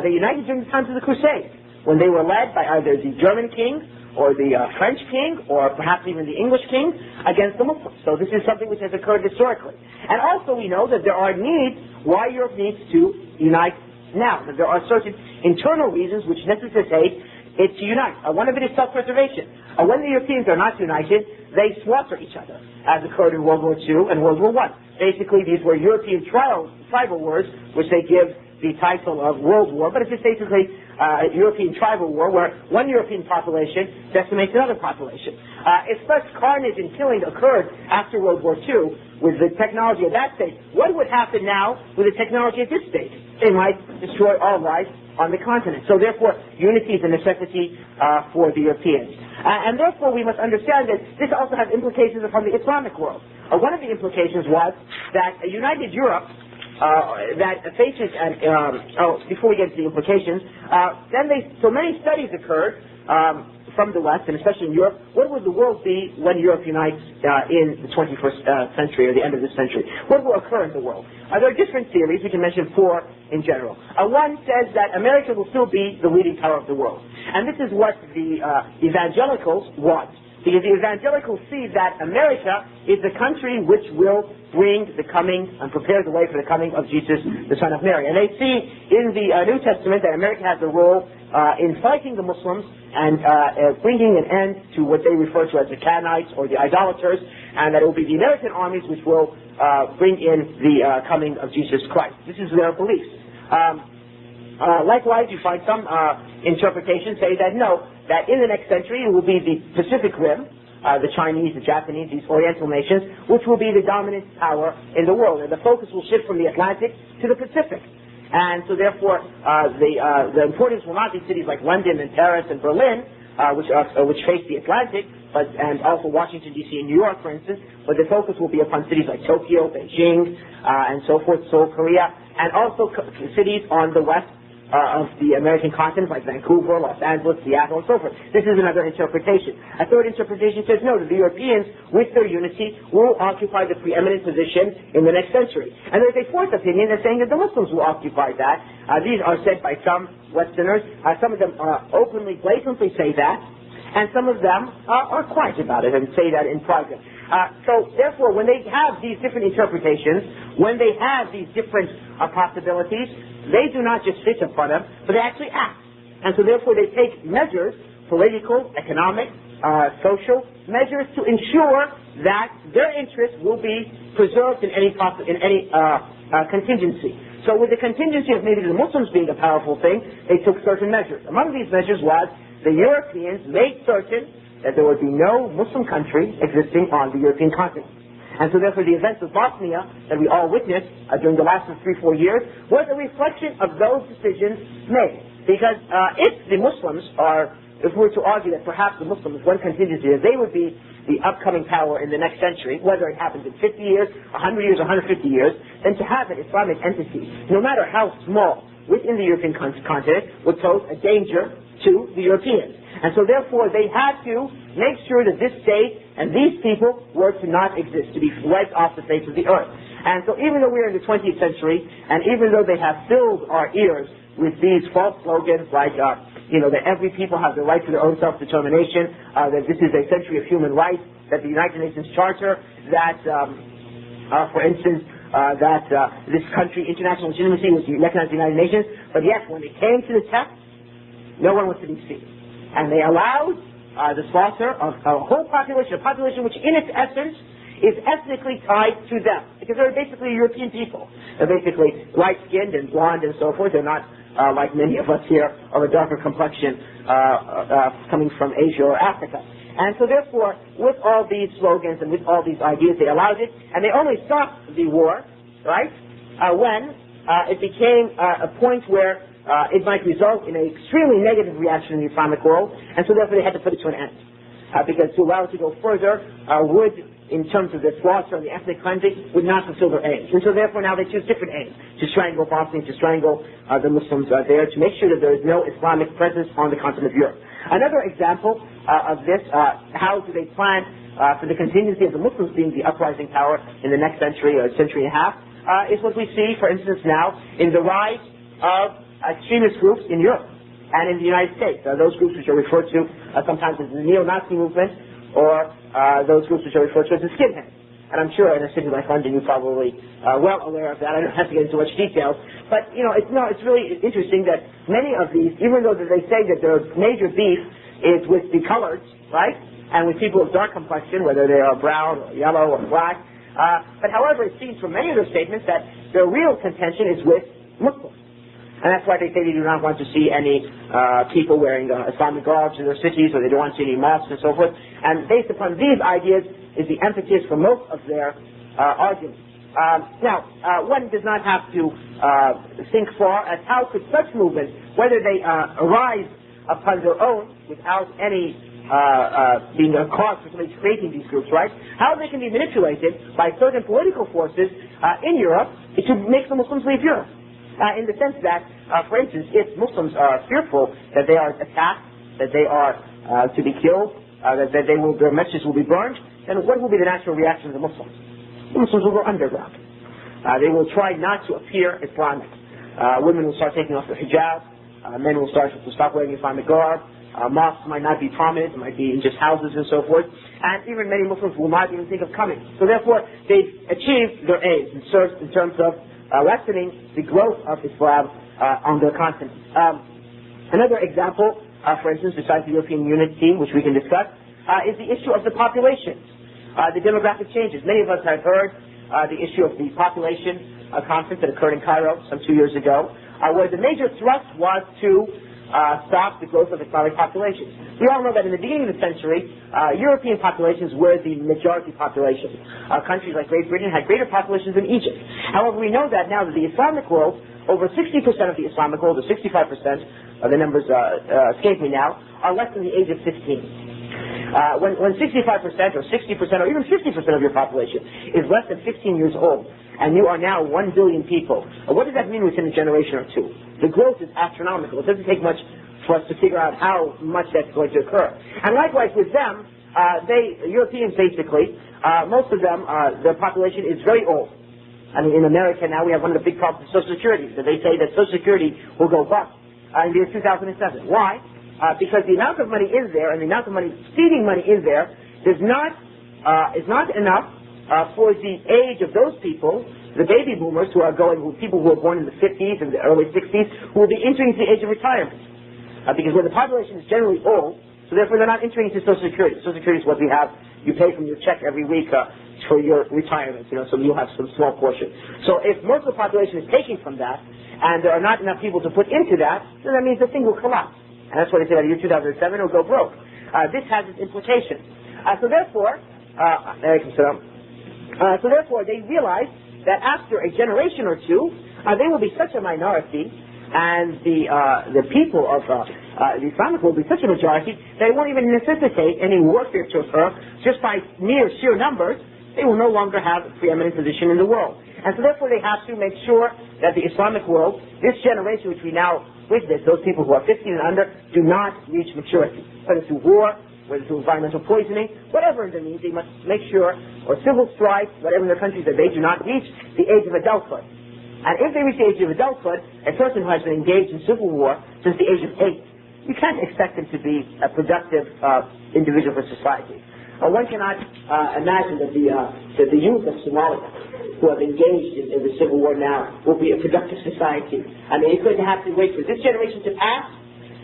A: They united during the times of the Crusades, when they were led by either the German king or the French king, or perhaps even the English king, against the Muslims. So this is something which has occurred historically. And also we know that there are needs why Europe needs to unite now. That there are certain internal reasons which necessitate it to unite. One of it is self-preservation. When the Europeans are not united, they slaughter each other, as occurred in World War II and World War I. Basically, these were European tribal wars, which they give the title of World War, but it's just basically a European tribal war where one European population decimates another population. If such carnage and killing occurred after World War II with the technology of that stage, what would happen now with the technology at this stage? They might destroy all life on the continent. So therefore, unity is a necessity for the Europeans. And therefore, we must understand that this also has implications upon the Islamic world. One of the implications was that a united Europe that faces, before we get to the implications, so many studies occurred from the West, and especially in Europe. What would the world be when Europe unites in the 21st century, or the end of this century? What will occur in the world? There are different theories. We can mention four in general. One says that America will still be the leading power of the world. And this is what the evangelicals want. Because the evangelicals see that America is the country which will bring the coming and prepare the way for the coming of Jesus, the Son of Mary. And they see in the New Testament that America has a role in fighting the Muslims and bringing an end to what they refer to as the Canaanites or the idolaters, and that it will be the American armies which will bring in the coming of Jesus Christ. This is their beliefs. Likewise, you find some interpretations say that no, that in the next century it will be the Pacific Rim, the Chinese, the Japanese, these Oriental nations, which will be the dominant power in the world, and the focus will shift from the Atlantic to the Pacific. And so therefore, the importance will not be cities like London and Paris and Berlin, which face the Atlantic, and also Washington, D.C. and New York, for instance, but the focus will be upon cities like Tokyo, Beijing, and so forth, Seoul, Korea, and also cities on the west of the American continent, like Vancouver, Los Angeles, Seattle, and so forth. This is another interpretation. A third interpretation says, no, that the Europeans, with their unity, will occupy the preeminent position in the next century. And there's a fourth opinion that's saying that the Muslims will occupy that. These are said by some Westerners. Some of them openly, blatantly say that, and some of them are quiet about it and say that in private. So therefore, when they have these different interpretations, when they have these different possibilities, they do not just sit upon them, but they actually act. And so therefore they take measures, political, economic, social measures, to ensure that their interests will be preserved in any contingency. So with the contingency of maybe the Muslims being a powerful thing, they took certain measures. Among these measures was the Europeans made certain that there would be no Muslim country existing on the European continent. And so therefore the events of Bosnia that we all witnessed during the last 3-4 years was a reflection of those decisions made. Because if the Muslims are, if we were to argue that perhaps the Muslims, one contingency, that they would be the upcoming power in the next century, whether it happens in 50 years, 100 years, 150 years, then to have an Islamic entity, no matter how small, within the European continent would pose a danger to the Europeans. And so therefore they had to make sure that this state and these people were to not exist, to be wiped off the face of the earth. And so even though we're in the 20th century, and even though they have filled our ears with these false slogans like, that every people have the right to their own self-determination, that this is a century of human rights, that the United Nations Charter, that, for instance, that this country, international legitimacy, was recognized in the United Nations, but yet when it came to the test, no one was to be seen. And they allowed the slaughter of a whole population, a population which in its essence is ethnically tied to them. Because they're basically European people. They're basically light-skinned and blonde and so forth. They're not like many of us here of a darker complexion coming from Asia or Africa. And so therefore, with all these slogans and with all these ideas, they allowed it. And they only stopped the war, right, when it became a point where it might result in an extremely negative reaction in the Islamic world, and so therefore they had to put it to an end. Because to allow it to go further would, in terms of the slaughter and the ethnic cleansing, would not fulfill their aims. And so therefore now they choose different aims, to strangle Bosnia, to strangle the Muslims there, to make sure that there is no Islamic presence on the continent of Europe. Another example of this, how do they plan for the contingency of the Muslims being the uprising power in the next century or century and a half, is what we see, for instance, now in the rise of extremist groups in Europe and in the United States. Those groups which are referred to sometimes as the neo-Nazi movement, or those groups which are referred to as the skinheads. And I'm sure in a city like London you're probably well aware of that. I don't have to get into much details. But, it's really interesting that many of these, even though they say that their major beef is with the coloreds, right, and with people of dark complexion, whether they are brown or yellow or black, but however it seems from many of their statements that their real contention is with Muslims. And that's why they say they do not want to see any people wearing Islamic garbs in their cities, or they don't want to see any mosques and so forth. And based upon these ideas is the impetus for most of their arguments. Now, one does not have to think far as how could such movements, whether they arise upon their own without any being a cause for somebody creating these groups, right? How they can be manipulated by certain political forces in Europe to make the Muslims leave Europe. In the sense that, for instance, if Muslims are fearful that they are attacked, that they are to be killed, that their messages will be burned, then what will be the natural reaction of the Muslims? The Muslims will go underground. They will try not to appear Islamic. Women will start taking off their hijab. Men will start to stop wearing Islamic garb. Mosques might not be prominent. It might be in just houses and so forth. And even many Muslims will not even think of coming. So therefore, they've achieved their aims in terms of lessening the growth of Islam on their continent. Another example, for instance, besides the European unity, which we can discuss, is the issue of the population, the demographic changes. Many of us have heard the issue of the population conference that occurred in Cairo some 2 years ago, where the major thrust was to stop the growth of Islamic populations. We all know that in the beginning of the century, European populations were the majority population. Countries like Great Britain had greater populations than Egypt. However, we know that now that the Islamic world, over 60% of the Islamic world, or 65%, the numbers escape me now, are less than the age of 15. When 65% or 60% or even 50% of your population is less than 15 years old, and you are now 1 billion people, what does that mean within a generation or two? The growth is astronomical. It doesn't take much for us to figure out how much that's going to occur. And likewise with them, Europeans basically, most of them, their population is very old. I mean, in America now we have one of the big problems with Social Security. So they say that Social Security will go bust in the year 2007. Why? Because the amount of money is there, and the amount of money, seeding money is there, is not enough for the age of those people, the baby boomers people who are born in the 50s and the early 60s, who will be entering the age of retirement. Because when the population is generally old, so therefore they're not entering into Social Security. Social Security is what we have, you pay from your check every week for your retirement, so you'll have some small portion. So if most of the population is taking from that, and there are not enough people to put into that, then that means the thing will collapse. And that's why they say that in the year 2007 it will go broke. This has its implications. So therefore they realize that after a generation or two, they will be such a minority, and the people of the Islamic will be such a majority that it won't even necessitate any warfare to occur. Just by sheer numbers, they will no longer have a preeminent position in the world. And so therefore they have to make sure that the Islamic world, this generation which we now witness, those people who are 15 and under, do not reach maturity. Whether through war, whether through environmental poisoning, whatever it means, they must make sure, or civil strife, whatever in their countries, that they do not reach the age of adulthood. And if they reach the age of adulthood, a person who has been engaged in civil war since the age of 8, you can't expect him to be a productive individual for society. One cannot imagine that the youth of Somalia who have engaged in the civil war now will be a productive society. I mean, you're going to have to wait for this generation to pass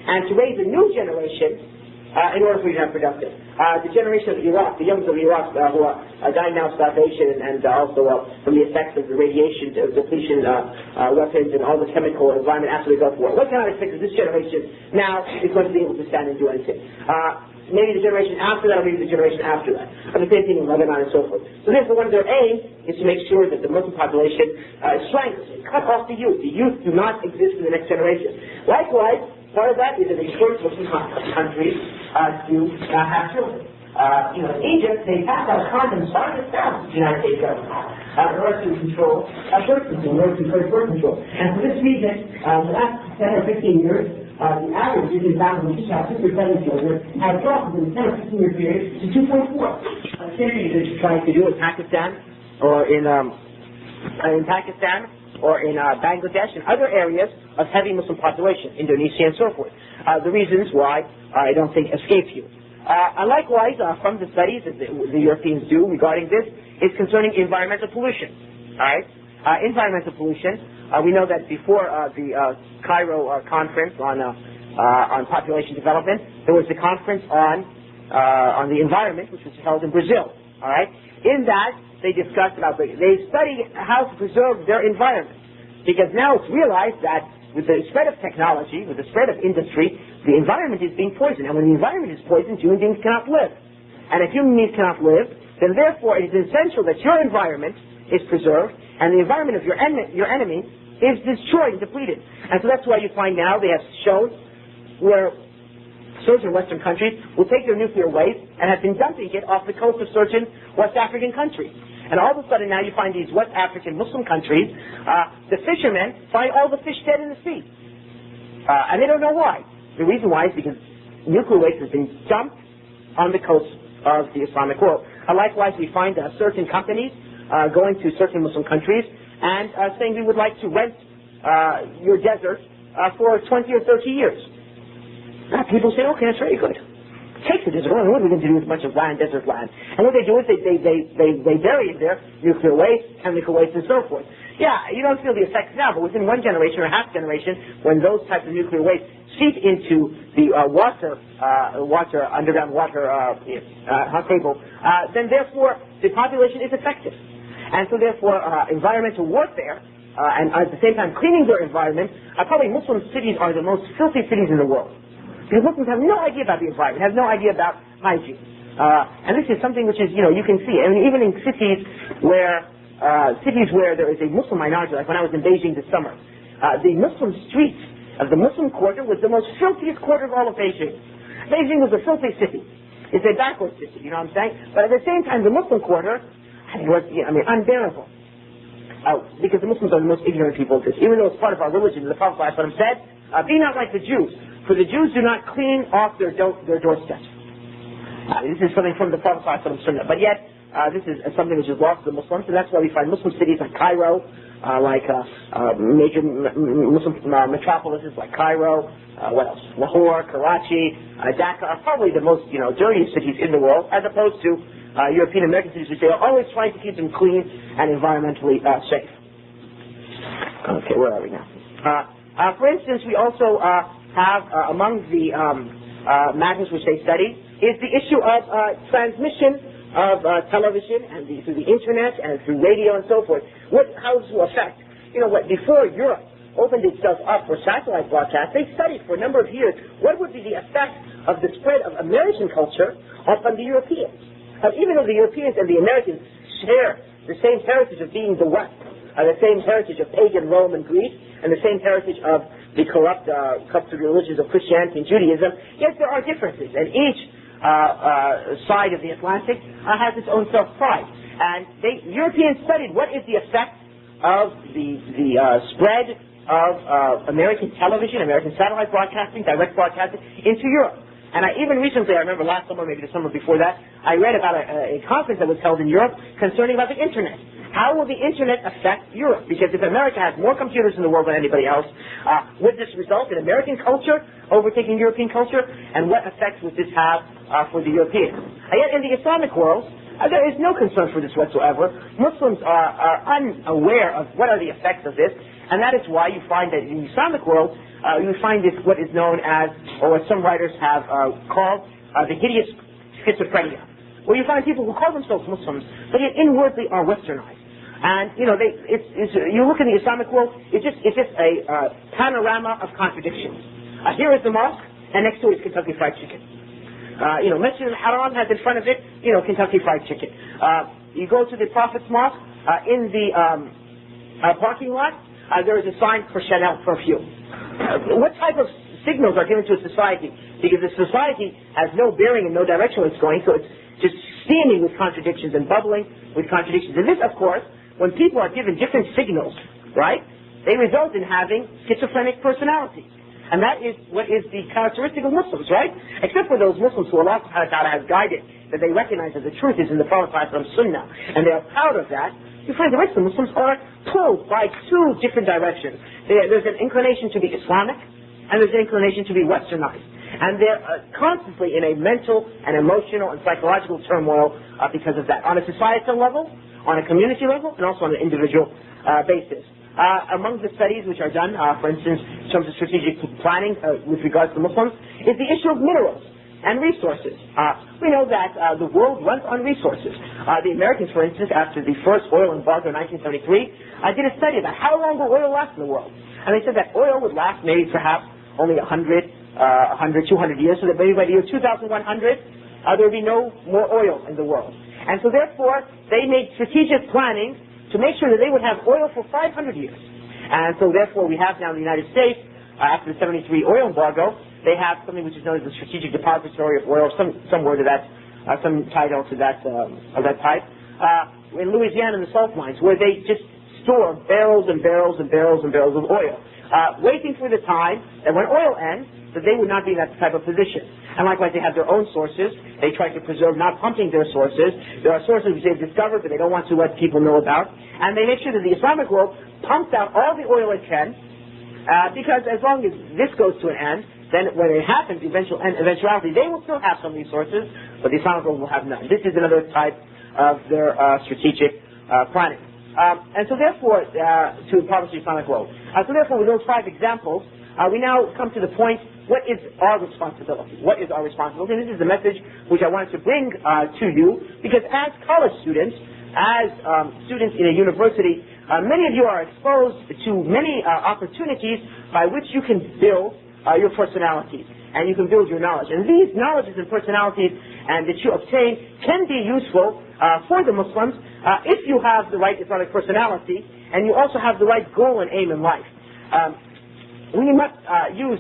A: and to raise a new generation in order for you to have productive. The generation of Iraq, the young of Iraq who are dying now of starvation and also from the effects of the radiation, depletion weapons and all the chemical environment after the Gulf War. What can I expect that this generation now is going to be able to stand and do anything? Maybe the generation after that, or maybe the generation after that. And the same thing in Lebanon and so forth. So therefore, one of their aims is to make sure that the Muslim population is strangled, cut off the youth. The youth do not exist in the next generation. Likewise, part of that is an encourage Muslim countries to have children. In Egypt, they passed out condoms by themselves, the United States government, in order to control birth control, in order to encourage birth control. And for this reason, the last 10 or 15 years, the average is found when you have 6 or 7 children has dropped in the 10 or 15 year period to 2.4. The same thing is trying to do in Pakistan or in Pakistan or in Bangladesh and other areas of heavy Muslim population, Indonesia and so forth. The reasons why I don't think escape you. And likewise, from the studies that the Europeans do regarding this, is concerning environmental pollution. All right, environmental pollution. We know that before the Cairo conference on population development, there was the conference on the environment, which was held in Brazil. All right, in that they discussed they studied how to preserve their environment, because now it's realized that with the spread of technology, with the spread of industry, the environment is being poisoned. And when the environment is poisoned, human beings cannot live. And if human beings cannot live, then therefore it is essential that your environment is preserved, and the environment of your enemy is destroyed and depleted. And so that's why you find now they have shown where certain Western countries will take their nuclear waste and have been dumping it off the coast of certain West African countries. And all of a sudden now you find these West African Muslim countries, the fishermen find all the fish dead in the sea. And they don't know why. The reason why is because nuclear waste has been dumped on the coast of the Islamic world. Likewise, we find certain companies going to certain Muslim countries and saying we would like to rent your desert for 20 or 30 years. People say, okay, that's very good. Take the desert. What are we going to do with a bunch of land, desert land? And what they do is they bury in there nuclear waste, chemical waste, and so forth. Yeah, you don't feel the effects now, but within one generation or half generation, when those types of nuclear waste seep into the underground water table, then therefore the population is affected. And so therefore environmental warfare and at the same time cleaning their environment, probably Muslim cities are the most filthy cities in the world. Because Muslims have no idea about the environment, have no idea about hygiene. And this is something which is, you can see. I mean, even in cities where there is a Muslim minority, like when I was in Beijing this summer, the Muslim streets of the Muslim quarter was the most filthiest quarter of all of Beijing. Beijing was a filthy city. It's a backward city, you know what I'm saying? But at the same time, the Muslim quarter was, unbearable. Because the Muslims are the most ignorant people of this. Even though it's part of our religion, the Prophet ﷺ said, be not like the Jews, for the Jews do not clean off their doorsteps. This is something from the Prophet ﷺ Sunnah. But yet, this is something which is lost to the Muslims, and that's why we find Muslim cities like Cairo, major Muslim metropolises like Cairo, what else? Lahore, Karachi, Dhaka are probably the most, dirtiest cities in the world, as opposed to European American cities, which they are always trying to keep them clean and environmentally safe. Okay, where are we now? For instance, we also have among the matters which they study is the issue of transmission of television and through the internet and through radio and so forth. How this will affect. Before Europe opened itself up for satellite broadcast, they studied for a number of years what would be the effect of the spread of American culture upon the Europeans. Even though the Europeans and the Americans share the same heritage of being the West, the same heritage of pagan Rome and Greece, and the same heritage of the corrupt religions of Christianity and Judaism, yes, there are differences, and each side of the Atlantic has its own self-pride. And Europeans studied what is the effect of the spread of American television, American satellite broadcasting, direct broadcasting into Europe. And even recently, I remember last summer, maybe the summer before that, I read about a conference that was held in Europe concerning about the Internet. How will the Internet affect Europe? Because if America has more computers in the world than anybody else, would this result in American culture overtaking European culture? And what effects would this have for the Europeans? And yet in the Islamic world, there is no concern for this whatsoever. Muslims are unaware of what are the effects of this, and that is why you find that in the Islamic world, you find this what is known as, or what some writers have called, the hideous schizophrenia, where you find people who call themselves Muslims, but yet inwardly are Westernized. And you look in the Islamic world, it's just a panorama of contradictions. Here is the mosque, and next to it is Kentucky Fried Chicken. Masjid al-Haram has in front of it, Kentucky Fried Chicken. You go to the Prophet's mosque, in the parking lot, there is a sign for Chanel perfume. What type of signals are given to a society? Because the society has no bearing and no direction where it's going, so it's just steaming with contradictions and bubbling with contradictions. And this, of course, when people are given different signals, right, they result in having schizophrenic personalities. And that is what is the characteristic of Muslims, right? Except for those Muslims who Allah subhanahu wa ta'ala has guided, that they recognize that the truth is in the Prophet Sunnah, and they are proud of that. You find the rest of the Muslims are pulled by two different directions. There's an inclination to be Islamic, and there's an inclination to be Westernized. And they're constantly in a mental and emotional and psychological turmoil because of that, on a societal level, on a community level, and also on an individual basis. Among the studies which are done, for instance, in terms of strategic planning with regards to Muslims, is the issue of minerals and resources. We know that the world runs on resources. The Americans, for instance, after the first oil embargo in 1973, did a study about how long will oil last in the world. And they said that oil would last maybe perhaps only 100, 200 years, so that maybe by the year 2100, there would be no more oil in the world. And so therefore, they made strategic planning to make sure that they would have oil for 500 years. And so therefore, we have now in the United States, after the 73 oil embargo, they have something which is known as the Strategic Depository of Oil, some word of that, some title to that, of that type, in Louisiana in the salt mines, where they just store barrels and barrels and barrels and barrels of oil, waiting for the time that when oil ends, that they would not be in that type of position. And likewise, they have their own sources. They try to preserve, not pumping their sources. There are sources which they've discovered but they don't want to let people know about. And they make sure that the Islamic world pumps out all the oil it can, because as long as this goes to an end, then when it happens, eventuality, they will still have some resources, but the Islamic world will have none. This is another type of their strategic planning. And so therefore, to accomplish the Islamic world. So therefore, with those 5 examples, we now come to the point, what is our responsibility? What is our responsibility? And this is the message which I wanted to bring to you, because as college students, as students in a university, many of you are exposed to many opportunities by which you can build your personalities and you can build your knowledge. And these knowledges and personalities that you obtain can be useful for the Muslims if you have the right Islamic personality and you also have the right goal and aim in life. We must use,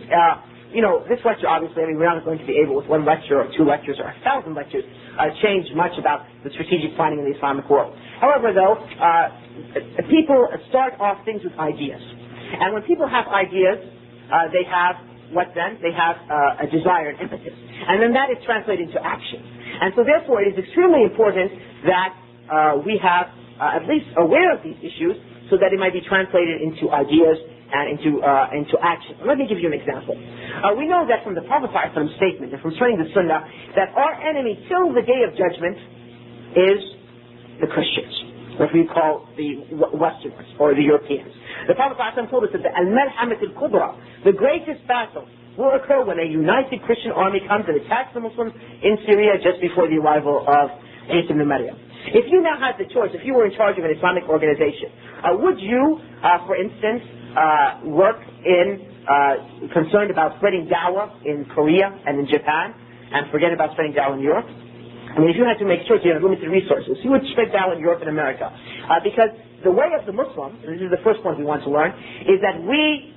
A: this lecture, obviously, we're not going to be able with one lecture or two lectures or 1,000 lectures change much about the strategic planning in the Islamic world. However, though, people start off things with ideas. And when people have ideas, they have what then? They have a desire and impetus. And then that is translated into action. And so therefore it is extremely important that we have at least aware of these issues so that it might be translated into ideas and into action. Let me give you an example. We know that from the Prophet ﷺ statement and from studying the Sunnah that our enemy till the day of judgment is the Christians, what we call the Westerners or the Europeans. The Prophet ﷺ told us that the al-malhamat al-kubra, the greatest battle, will occur when a united Christian army comes and attacks the Muslims in Syria just before the arrival of Isa ibn Maryam. If you now had the choice, if you were in charge of an Islamic organization, would you, for instance, work in concerned about spreading da'wah in Korea and in Japan and forget about spreading da'wah in Europe? I mean, if you had to make sure you have limited resources, you would spread da'wah in Europe and America. Because the way of the Muslim, and this is the first point we want to learn, is that we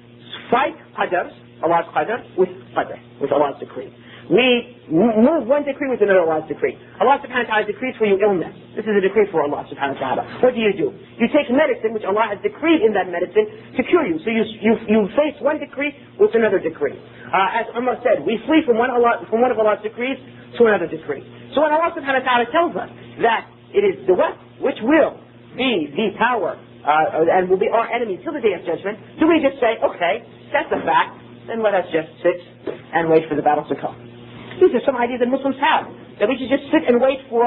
A: fight qadr, Allah's qadr, with Allah's decree. We move one decree with another Allah's decree. Allah subhanahu wa ta'ala decrees for you illness. This is a decree for Allah subhanahu wa ta'ala. What do? You take medicine which Allah has decreed in that medicine to cure you. So you face one decree with another decree. As Umar said, we flee from one of Allah's decrees to another decree. So when Allah subhanahu wa ta'ala tells us that it is the West which will be the power and will be our enemy till the day of judgment, do we just say, okay, that's a fact, then let us just sit and wait for the battle to come? These are some ideas that Muslims have, that we should just sit and wait for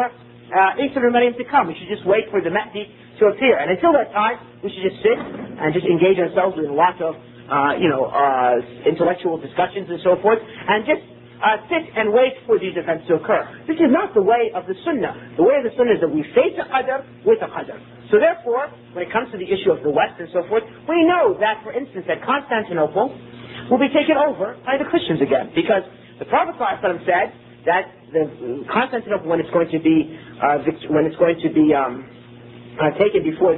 A: Isa ibn Maryam to come. We should just wait for the Mahdi to appear. And until that time, we should just sit and just engage ourselves in a lot of, intellectual discussions and so forth, and just sit and wait for these events to occur. This is not the way of the Sunnah. The way of the Sunnah is that we face a qadr with a qadr. So therefore, when it comes to the issue of the West and so forth, we know that, for instance, that Constantinople will be taken over by the Christians again, because the Prophet ﷺ said that the Constantinople, when it's going to be taken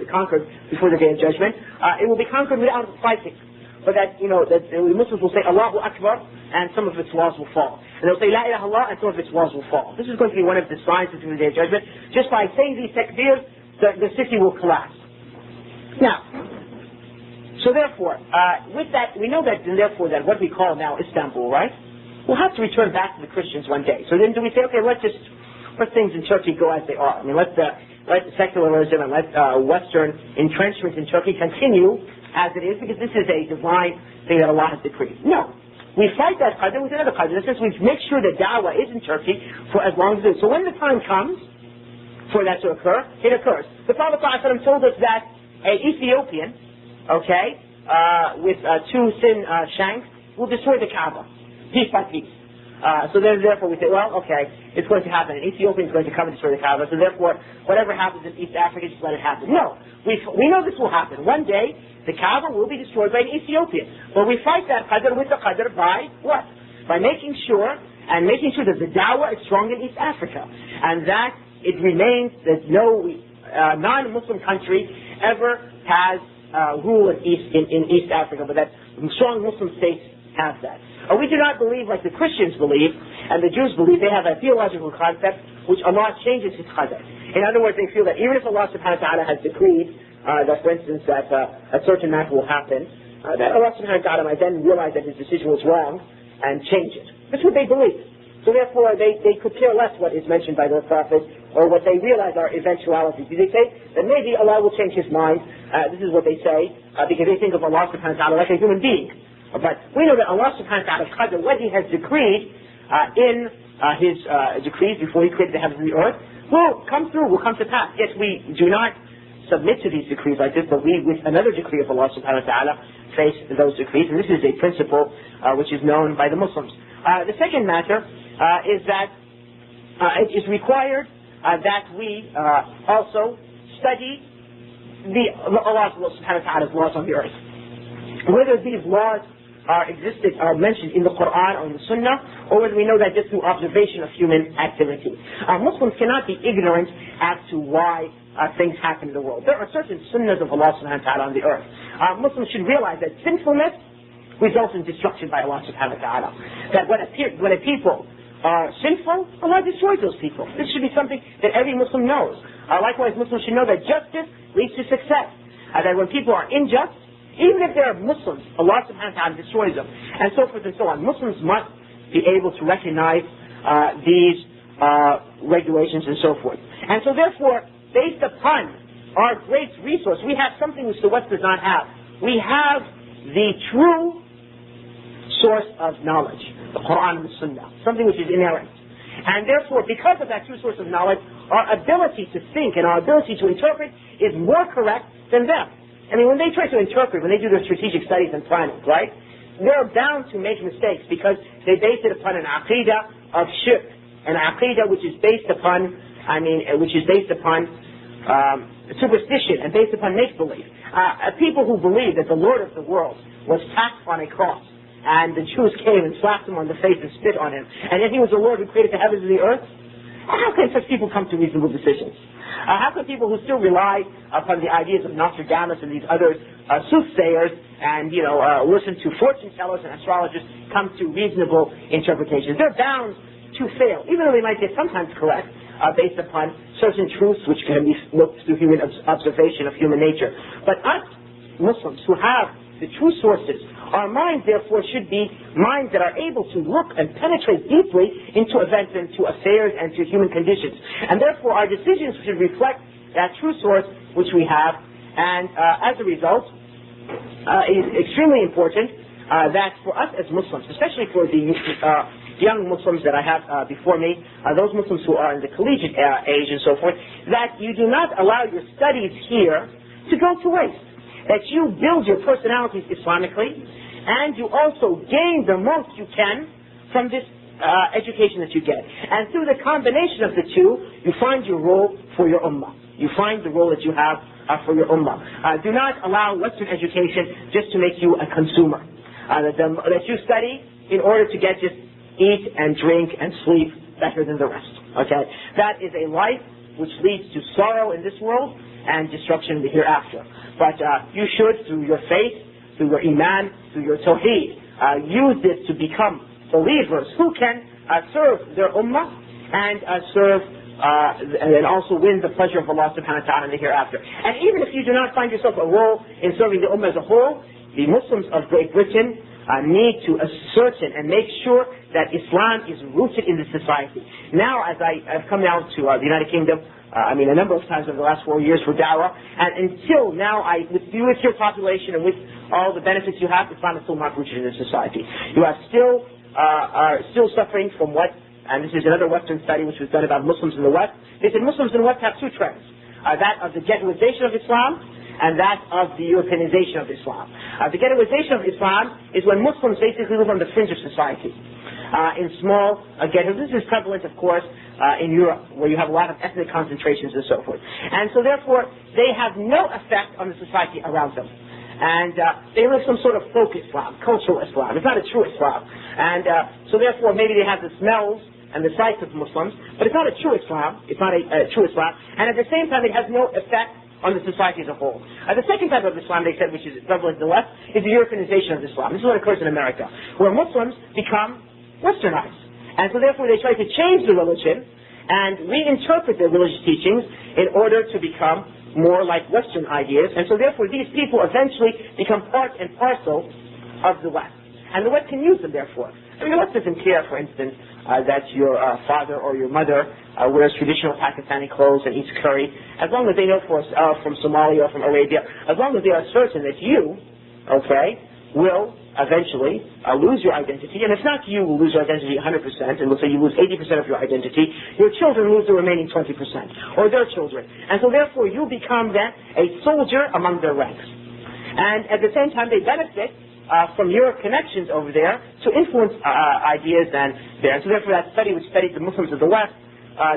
A: conquered before the day of judgment, it will be conquered without fighting. But that that the Muslims will say Allahu Akbar, and some of its walls will fall. And they'll say La ilaha illallah, and some of its walls will fall. This is going to be one of the signs before the day of judgment. Just by saying these takbirs, the city will collapse. Now, so therefore, with that, we know that therefore that what we call now Istanbul, right? We'll have to return back to the Christians one day. So then do we say, okay, let things in Turkey go as they are? I mean, let secularism and let Western entrenchment in Turkey continue as it is, because this is a divine thing that Allah has decreed. No. We fight that qadr with another qadr. That says we make sure that da'wah is in Turkey for as long as it is. So when the time comes for that to occur, it occurs. The Prophet ﷺ told us that an Ethiopian, with two thin shanks, will destroy the Kaaba, piece by piece. So then, therefore, we say, well, okay, it's going to happen. An Ethiopian is going to come and destroy the Kaaba, so therefore, whatever happens in East Africa, just let it happen. No, we know this will happen. One day, the Kaaba will be destroyed by an Ethiopian. But we fight that qadr with the qadr by what? By making sure that the da'wah is strong in East Africa, and that it remains that no non-Muslim country ever has rule in East Africa, but that strong Muslim states have that. We do not believe like the Christians believe and the Jews believe. They have a theological concept which Allah changes his qadr. In other words, they feel that even if Allah subhanahu wa ta'ala has decreed that, for instance, that a certain matter will happen, that Allah subhanahu wa ta'ala might then realize that his decision was wrong and change it. That's what they believe. So therefore, they could care less what is mentioned by their prophet or what they realize are eventualities. They say that maybe Allah will change his mind. This is what they say because they think of Allah subhanahu wa ta'ala like a human being. But we know that Allah subhanahu wa ta'ala qadr, what he has decreed in his decrees before he created the heavens and the earth, will come to pass. Yes, we do not submit to these decrees like this, but we, with another decree of Allah subhanahu wa ta'ala, face those decrees. And this is a principle which is known by the Muslims. The second matter is that it is required that we also study Allah subhanahu wa ta'ala's laws on the earth. Whether these laws are mentioned in the Qur'an or in the Sunnah, or whether we know that just through observation of human activity. Muslims cannot be ignorant as to why things happen in the world. There are certain sunnahs of Allah subhanahu wa ta'ala on the earth. Muslims should realize that sinfulness results in destruction by Allah subhanahu wa ta'ala. That when a people are sinful, Allah destroys those people. This should be something that every Muslim knows. Likewise, Muslims should know that justice leads to success. That when people are unjust, even if they are Muslims, Allah subhanahu wa ta'ala destroys them. And so forth and so on. Muslims must be able to recognize these regulations and so forth. And so therefore, based upon our great resource, we have something which the West does not have. We have the true source of knowledge, the Qur'an and the Sunnah, something which is inerrant. And therefore, because of that true source of knowledge, our ability to think and our ability to interpret is more correct than them. I mean, when they try to interpret, when they do their strategic studies and planning, right, they're bound to make mistakes because they base it upon an aqidah of shirk, an aqidah which is based upon, superstition and based upon make-believe. People who believe that the Lord of the world was tacked on a cross, and the Jews came and slapped him on the face and spit on him, and yet he was the Lord who created the heavens and the earth. How can such people come to reasonable decisions? How can people who still rely upon the ideas of Nostradamus and these other soothsayers and listen to fortune tellers and astrologers come to reasonable interpretations? They're bound to fail, even though they might get sometimes correct based upon certain truths which can be looked through human observation of human nature. But us Muslims who have the true sources, our minds therefore should be minds that are able to look and penetrate deeply into events and to affairs and to human conditions. And therefore our decisions should reflect that true source which we have. And as a result, it is extremely important that for us as Muslims, especially for the young Muslims that I have before me, those Muslims who are in the collegiate age and so forth, that you do not allow your studies here to go to waste. That you build your personalities Islamically, and you also gain the most you can from this education that you get. And through the combination of the two, you find your role for your ummah. You find the role that you have for your ummah. Do not allow Western education just to make you a consumer. That you study in order to get just eat and drink and sleep better than the rest. Okay? That is a life which leads to sorrow in this world and destruction in the hereafter. But you should, through your faith, through your iman, through your tawheed, use this to become believers who can serve their ummah and and also win the pleasure of Allah subhanahu wa ta'ala in the hereafter. And even if you do not find yourself a role in serving the ummah as a whole, the Muslims of Great Britain need to ascertain and make sure that Islam is rooted in the society. Now, as I've come down to the United Kingdom, a number of times over the last 4 years for da'wah, and until now, with your population and with all the benefits you have, Islam is still not rooted in the society. You are still suffering from what, and this is another Western study which was done about Muslims in the West. They said Muslims in the West have two trends, that of the ghettoization of Islam and that of the Europeanization of Islam. The ghettoization of Islam is when Muslims basically live on the fringe of society. In small ghettos. This is prevalent, of course, in Europe, where you have a lot of ethnic concentrations and so forth. And so therefore, they have no effect on the society around them. And they live some sort of folk Islam, cultural Islam. It's not a true Islam. And so therefore, maybe they have the smells and the sights of Muslims, but it's not a true Islam. It's not a true Islam. And at the same time, it has no effect on the society as a whole. The second type of Islam, they said, which is prevalent in the West, is the Europeanization of Islam. This is what occurs in America, where Muslims become Westernized. And so therefore they try to change the religion and reinterpret their religious teachings in order to become more like Western ideas. And so therefore these people eventually become part and parcel of the West. And the West can use them therefore. The West doesn't care, for instance, that your father or your mother wears traditional Pakistani clothes and eats curry, as long as they know from Somalia or from Arabia, as long as they are certain that you, will eventually lose your identity. And it's not you who lose your identity 100%, and let's say you lose 80% of your identity, your children lose the remaining 20%, or their children. And so therefore you become then a soldier among their ranks. And at the same time they benefit from your connections over there to influence ideas and there. And so therefore that study which studied the Muslims of the West,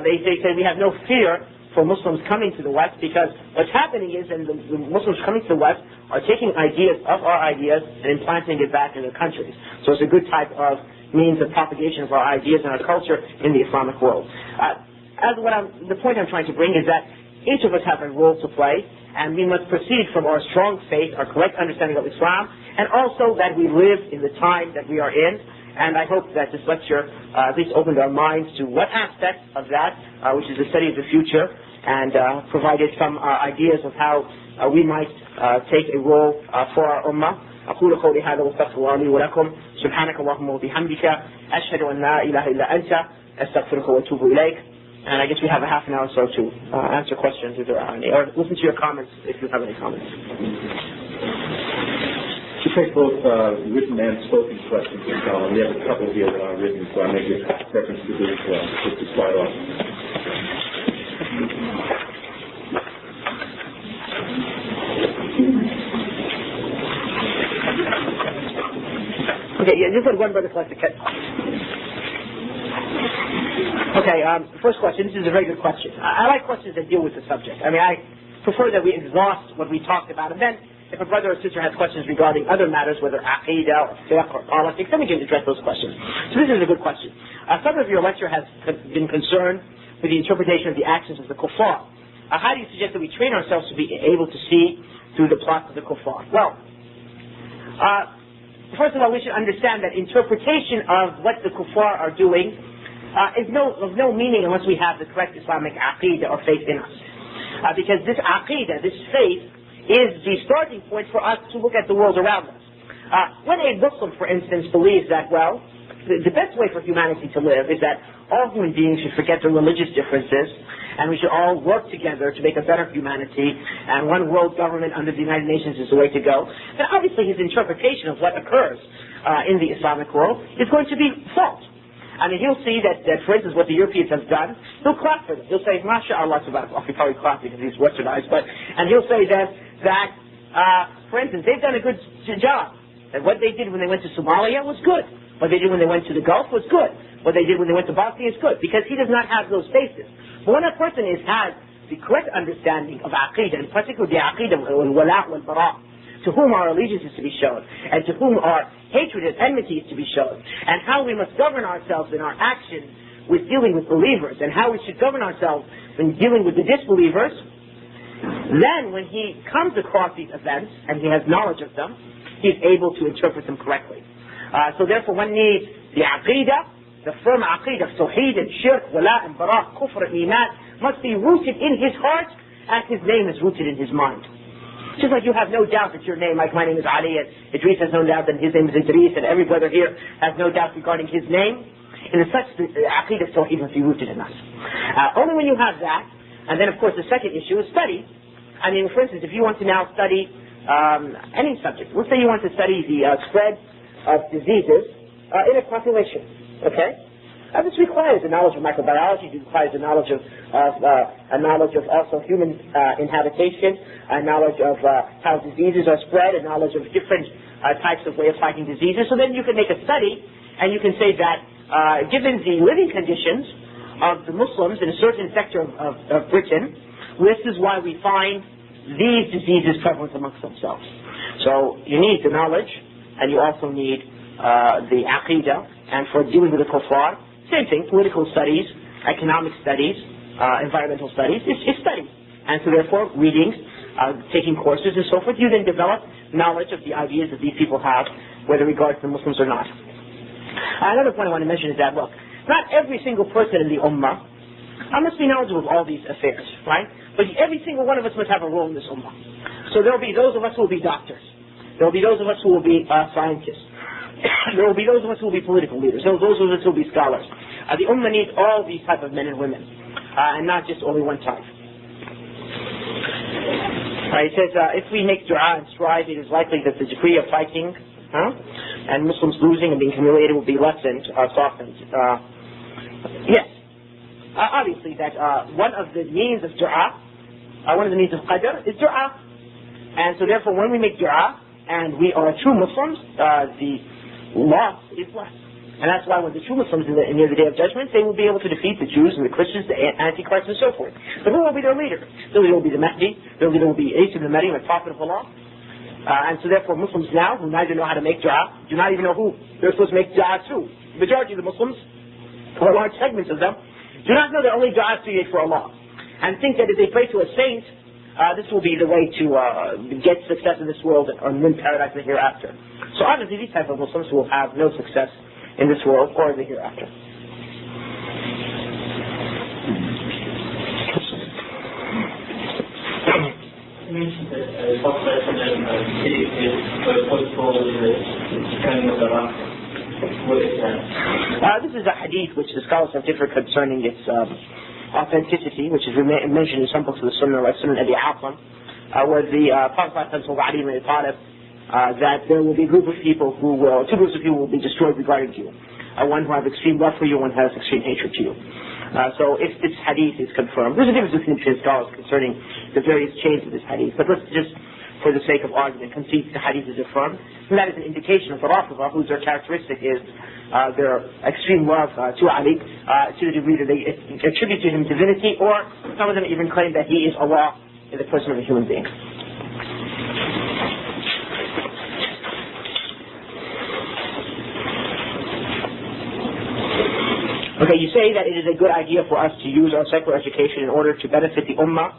A: they say we have no fear for Muslims coming to the West, because what's happening is, and the Muslims coming to the West are taking ideas of our ideas and implanting it back in their countries. So it's a good type of means of propagation of our ideas and our culture in the Islamic world. The point I'm trying to bring is that each of us have a role to play, and we must proceed from our strong faith, our correct understanding of Islam, and also that we live in the time that we are in. And I hope that this lecture at least opened our minds to what aspect of that, which is the study of the future, and provided some ideas of how we might take a role for our ummah. أقول قولي هذا واستغفر الله لي ولكم سبحانك اللهم وبحمدك أشهد أن لا إله إلا أنت أستغفرك وأتوب إليك. And I guess we have a half an hour or so to answer questions if there are any, or listen to your comments if you have any comments.
B: To take both written and spoken questions, we have a couple here that are written, so I may give preference to this just to start off.
A: Okay, yeah, just let one brother collect the kit. Okay, first question. This is a very good question. I like questions that deal with the subject. I mean, I prefer that we exhaust what we talked about, and then if a brother or sister has questions regarding other matters, whether aqidah or fiqh or politics, then we can address those questions. So this is a good question. Some of your lecture has been concerned with the interpretation of the actions of the kuffar. How do you suggest that we train ourselves to be able to see through the plots of the kuffar? Well, first of all, we should understand that interpretation of what the kuffar are doing is of no meaning unless we have the correct Islamic aqidah or faith in us. Because this aqidah, this faith, is the starting point for us to look at the world around us. When a Muslim, for instance, believes that, well, the best way for humanity to live is that all human beings should forget their religious differences, and we should all work together to make a better humanity, and one world government under the United Nations is the way to go, then obviously his interpretation of what occurs in the Islamic world is going to be false. I mean, he'll see that, for instance, what the Europeans have done, he'll clap for them. He'll say, MashaAllah, subhanAllah. He'll probably clap because he's westernized, and he'll say that for instance, they've done a good job. That what they did when they went to Somalia was good. What they did when they went to the Gulf was good. What they did when they went to Bosnia is good, because he does not have those bases. But when a person has the correct understanding of aqidah, and particularly the aqidah al-wala' wal-bara', to whom our allegiance is to be shown, and to whom our hatred and enmity is to be shown, and how we must govern ourselves in our actions with dealing with believers, and how we should govern ourselves in dealing with the disbelievers, then when he comes across these events, and he has knowledge of them, he is able to interpret them correctly. So therefore one needs the aqidah, the firm aqidah of tawheed and shirk, wala and bara, kufr and iman, must be rooted in his heart, as his name is rooted in his mind. Just like you have no doubt that your name, like my name is Ali, and Idris has no doubt that his name is Idris, and every brother here has no doubt regarding his name, and as such, the aqidah of tawheed must be rooted in us. Only when you have that, and then of course the second issue is study. I mean, for instance, if you want to now study any subject, let's say you want to study the spread of diseases in a population, okay? This requires a knowledge of microbiology, it requires a knowledge of also human inhabitation, a knowledge of how diseases are spread, a knowledge of different types of way of fighting diseases. So then you can make a study, and you can say that given the living conditions of the Muslims in a certain sector of Britain, this is why we find these diseases prevalent amongst themselves. So you need the knowledge, and you also need the aqidah, and for dealing with the kuffar, same thing, political studies, economic studies, environmental studies, it's study. And so therefore, readings, taking courses and so forth, you then develop knowledge of the ideas that these people have, whether regards to Muslims or not. Another point I want to mention is that, look, not every single person in the ummah must be knowledgeable of all these affairs, right? But every single one of us must have a role in this ummah. So there will be those of us who will be doctors. There will be those of us who will be scientists. There will be those of us who will be political leaders. There will be those of us who will be scholars. The ummah needs all these type of men and women, and not just only one type. It says, if we make dua and strive, it is likely that the degree of fighting and Muslims losing and being humiliated will be lessened, softened. Yes. Obviously that one of the means of dua, one of the means of qadr is dua. And so therefore when we make dua and we are true Muslims, the loss is less. And that's why when the true Muslims near the Day of Judgment, they will be able to defeat the Jews and the Christians, the Antichrist, and so forth. But who will be their leader? Their leader will be the Mahdi. Their leader will be Isa ibn Maryam, the Prophet of Allah. And so therefore Muslims now, who neither know how to make dua, do not even know who they're supposed to make dua to. The majority of the Muslims, or large segments of them, do not know that only dua is to be for Allah. And think that if they pray to a saint, this will be the way to get success in this world and win paradise in the hereafter. So obviously these type of Muslims will have no success in this world or in the hereafter.
C: You mentioned that what is that?
A: This is a hadith which the scholars have differed concerning its authenticity, which is mentioned in some books of the Sunnah, like Sunnah Abi Asim, where the Prophet told Ali ibn Abi Talib that there will be a group of people who will, two groups of people will be destroyed regarding you. One who has extreme love for you, one who has extreme hatred to you. So if this hadith is confirmed, there's a difference between scholars concerning the various chains of this hadith, but let's just, for the sake of argument, concede the hadith is affirmed, and that is an indication of the Rafidha, whose their characteristic is their extreme love to Ali, to the degree that they attribute to him divinity, or some of them even claim that he is Allah in the person of a human being. Okay, you say that it is a good idea for us to use our secular education in order to benefit the Ummah,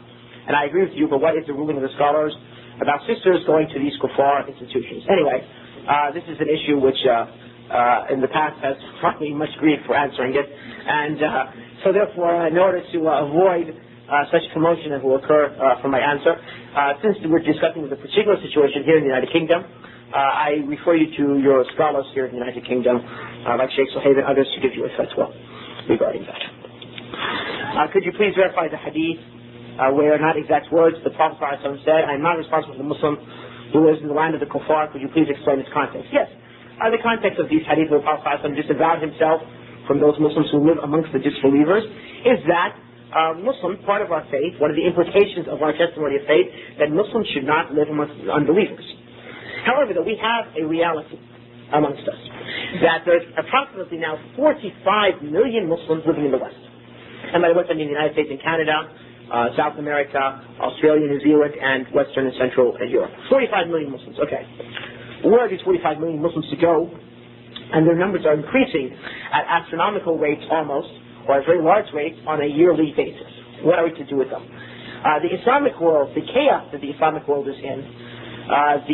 A: and I agree with you, but what is the ruling of the scholars about sisters going to these kuffar institutions? Anyway, this is an issue which in the past has brought me much grief for answering it, and so therefore, in order to avoid such commotion as will occur from my answer, since we're discussing the particular situation here in the United Kingdom, I refer you to your scholars here in the United Kingdom, like Sheikh Suhaib and others, to give you a fatwa regarding that. Could you please verify the hadith where, not exact words, the Prophet ﷺ said, I am not responsible for the Muslim who lives in the land of the kuffar. Could you please explain its context? Yes. The context of these hadith where the Prophet ﷺ disavowed himself from those Muslims who live amongst the disbelievers is that Muslims, part of our faith, one of the implications of our testimony of faith, that Muslims should not live amongst unbelievers. However, that we have a reality amongst us, that there's approximately now 45 million Muslims living in the West. And by the West, I mean the United States and Canada, South America, Australia, New Zealand, and Western and Central Europe. 45 million Muslims, okay. Where are these 45 million Muslims to go? And their numbers are increasing at astronomical rates almost, or at very large rates on a yearly basis. What are we to do with them? The Islamic world, the chaos that the Islamic world is in,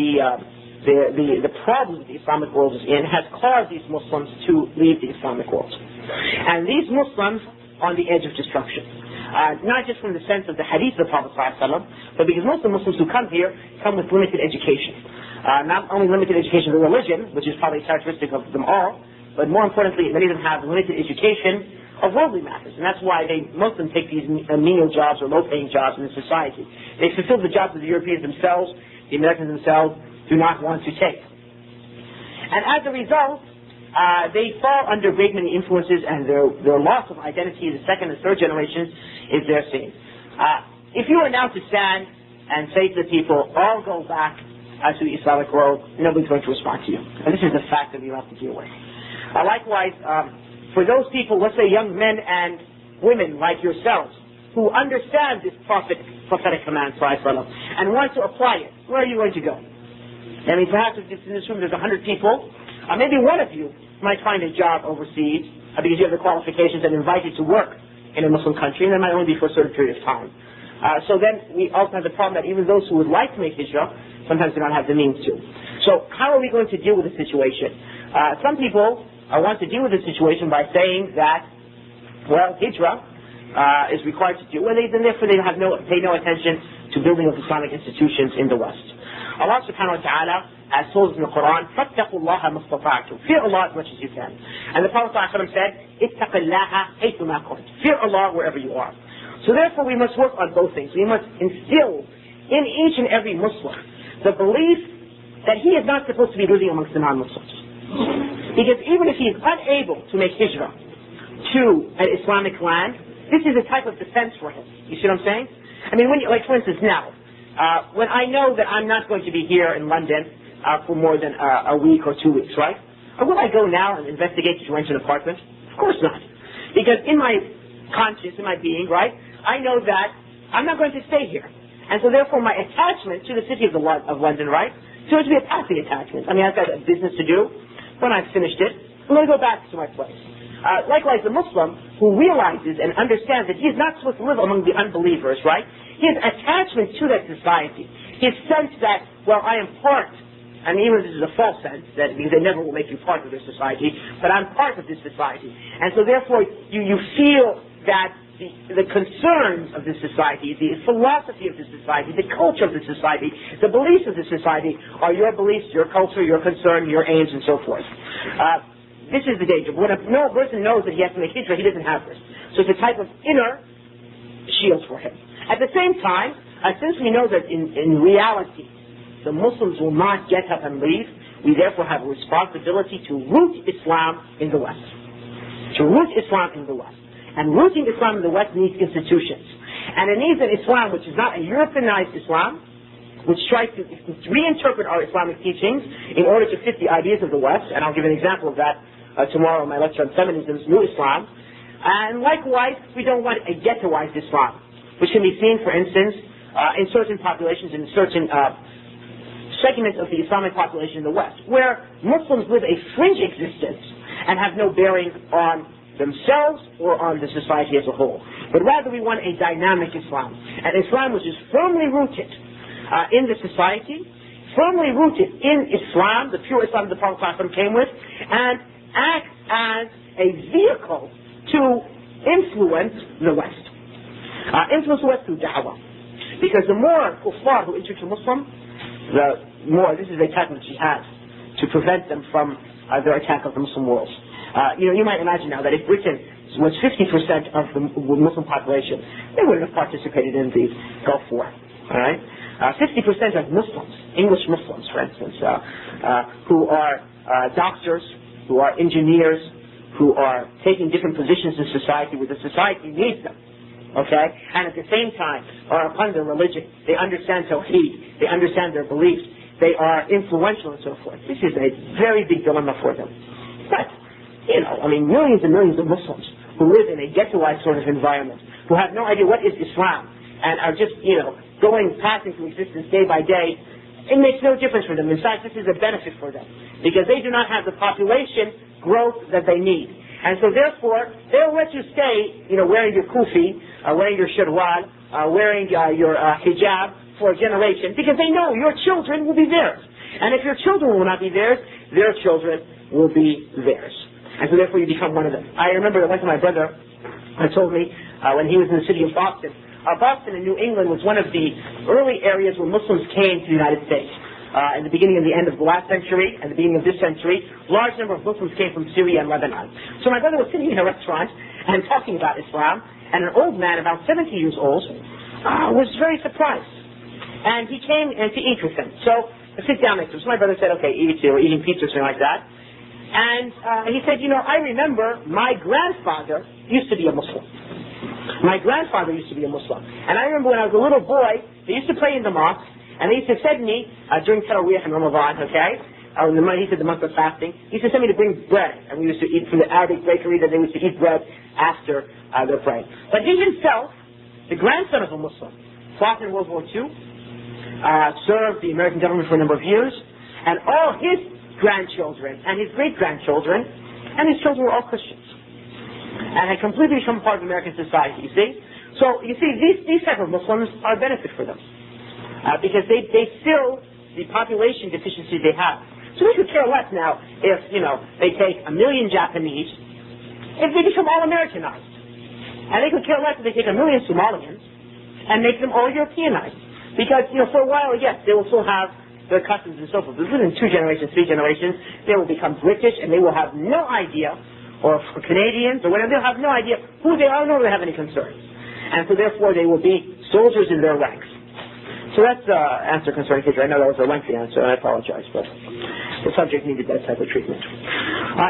A: the problems that the Islamic world is in has caused these Muslims to leave the Islamic world. And these Muslims on the edge of destruction. Not just from the sense of the hadith of the Prophet ﷺ, but because most of the Muslims who come here come with limited education. Not only limited education of religion, which is probably a characteristic of them all, but more importantly, many of them have limited education of worldly matters. And that's why most of them take these menial jobs or low-paying jobs in the society. They fulfill the jobs that the Europeans themselves, the Americans themselves, do not want to take. And as a result, they fall under great many influences, and their loss of identity in the second and third generations is their sin. If you were now to stand and say to the people, all go back to the Islamic world, nobody's going to respond to you. And this is the fact that we have to deal with. Likewise, for those people, let's say young men and women like yourselves, who understand this prophetic command, and want to apply it, where are you going to go? I mean, perhaps if in this room there's 100 people, maybe one of you might find a job overseas because you have the qualifications and invited to work in a Muslim country, and that might only be for a certain period of time. So then we also have the problem that even those who would like to make hijrah sometimes do not have the means to. So how are we going to deal with the situation? Some people want to deal with the situation by saying that, well, hijrah is required to do, and therefore they pay no attention to building of Islamic institutions in the West. Allah subhanahu wa ta'ala has told us in the Qur'an, فَاتَّقُوا اللَّهَ مَا اسْتَطَعْتُمْ. Fear Allah as much as you can. And the Prophet ﷺ said, اتَّقِ اللَّهَ حَيْثُمَا كُنْتَ. Fear Allah wherever you are. So therefore we must work on both things. We must instill in each and every Muslim the belief that he is not supposed to be living amongst the non-Muslims. Because even if he is unable to make hijrah to an Islamic land, this is a type of defense for him. You see what I'm saying? I mean, like for instance now, when I know that I'm not going to be here in London for more than a week or 2 weeks, right? Or will I go now and investigate to rent an apartment? Of course not. Because in my conscience, in my being, right, I know that I'm not going to stay here. And so therefore my attachment to the city of London, right, so it's to be a passing attachment. I mean, I've got a business to do. When I've finished it, I'm going to go back to my place. Likewise, the Muslim who realizes and understands that he is not supposed to live among the unbelievers, right? His attachment to that society, his sense that, well, I am part, I mean, even if this is a false sense, that because they never will make you part of their society, but I'm part of this society. And so therefore, you feel that the concerns of this society, the philosophy of this society, the culture of this society, the beliefs of this society are your beliefs, your culture, your concern, your aims, and so forth. This is the danger. When a person knows that he has to make hijrah, he doesn't have this. So it's a type of inner shield for him. At the same time, since we know that in reality, the Muslims will not get up and leave, we therefore have a responsibility to root Islam in the West. To root Islam in the West. And rooting Islam in the West needs institutions. And it needs an Islam which is not a Europeanized Islam, which tries to reinterpret our Islamic teachings in order to fit the ideas of the West. And I'll give an example of that tomorrow in my lecture on Feminism's New Islam. And likewise, we don't want a ghettoized Islam, which can be seen, for instance, in certain populations, in certain segments of the Islamic population in the West, where Muslims live a fringe existence and have no bearing on themselves or on the society as a whole. But rather we want a dynamic Islam. An Islam which is firmly rooted in the society, firmly rooted in Islam, the pure Islam the Prophet ﷺ came with, and acts as a vehicle to influence the West. Influence the West through da'wah. Because the more kuffar who enter to Muslim, the more, this is a type of jihad to prevent them from their attack of the Muslim world. You might imagine now that if Britain was 50% of the Muslim population, they wouldn't have participated in the Gulf War. All right, 50% of Muslims, English Muslims, for instance, who are doctors, who are engineers, who are taking different positions in society where the society needs them. Okay, and at the same time are upon their religion. They understand Tawheed. They understand their beliefs. They are influential and so forth. This is a very big dilemma for them. But millions and millions of Muslims who live in a ghettoized sort of environment, who have no idea what is Islam, and are just, passing through existence day by day, it makes no difference for them. In fact, this is a benefit for them, because they do not have the population growth that they need. And so therefore, they'll let you stay, wearing your kufi, wearing your shirwal, wearing your hijab for a generation, because they know your children will be theirs. And if your children will not be theirs, their children will be theirs. And so therefore you become one of them. I remember that once my brother told me when he was in the city of Boston. Boston in New England was one of the early areas where Muslims came to the United States. In the beginning and the end of the last century and the beginning of this century, large number of Muslims came from Syria and Lebanon. So my brother was sitting in a restaurant and talking about Islam, and an old man, about 70 years old, was very surprised. And he came to eat with him. So I sit down next to him. So my brother said, okay, eat, we're eating pizza or something like that. And he said, I remember my grandfather used to be a Muslim. My grandfather used to be a Muslim. And I remember when I was a little boy, they used to play in the mosque, and they used to send me, during Taraweeh and Ramadan, okay, he said the month of fasting, he used to send me to bring bread, and we used to eat from the Arabic bakery, that they used to eat bread after their praying. But he himself, the grandson of a Muslim, fought in World War II, served the American government for a number of years, and all his grandchildren and his great-grandchildren and his children were all Christians and had completely become part of American society, you see. So, you see, these type of Muslims are a benefit for them because they fill the population deficiency they have. So we could care less now if, they take 1 million Japanese, if they become all Americanized. And they could care less if they take 1 million Somalians and make them all Europeanized. Because, for a while, yes, they will still have their customs and so forth. But within 2 generations, 3 generations, they will become British and they will have no idea, or Canadians or whatever, they'll have no idea who they are, nor do they have any concern. And so therefore they will be soldiers in their ranks. So that's the answer concerning hijrah. I know that was a lengthy answer, and I apologize, but the subject needed that type of treatment.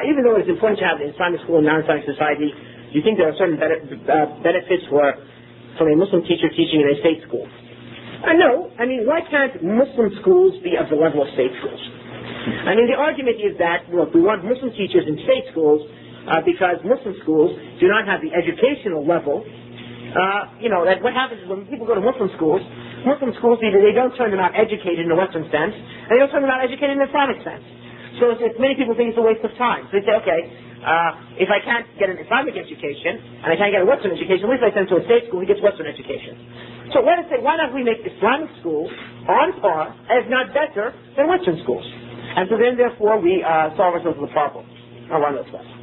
A: Even though it's important to have an Islamic school and non-Islamic society, do you think there are certain benefits from a Muslim teacher teaching in a state school? No. Why can't Muslim schools be of the level of state schools? I mean, the argument is that, look, we want Muslim teachers in state schools because Muslim schools do not have the educational level. That what happens is when people go to Muslim schools either they don't turn them out educated in a Western sense, and they don't turn them out educated in an Islamic sense. So many people think it's a waste of time. So they say, okay, if I can't get an Islamic education, and I can't get a Western education, at least I send him to a state school, he gets Western education. So let us say, why not we make Islamic schools on par, if not better, than Western schools? And so then, therefore, we solve ourselves the problem. One of those questions.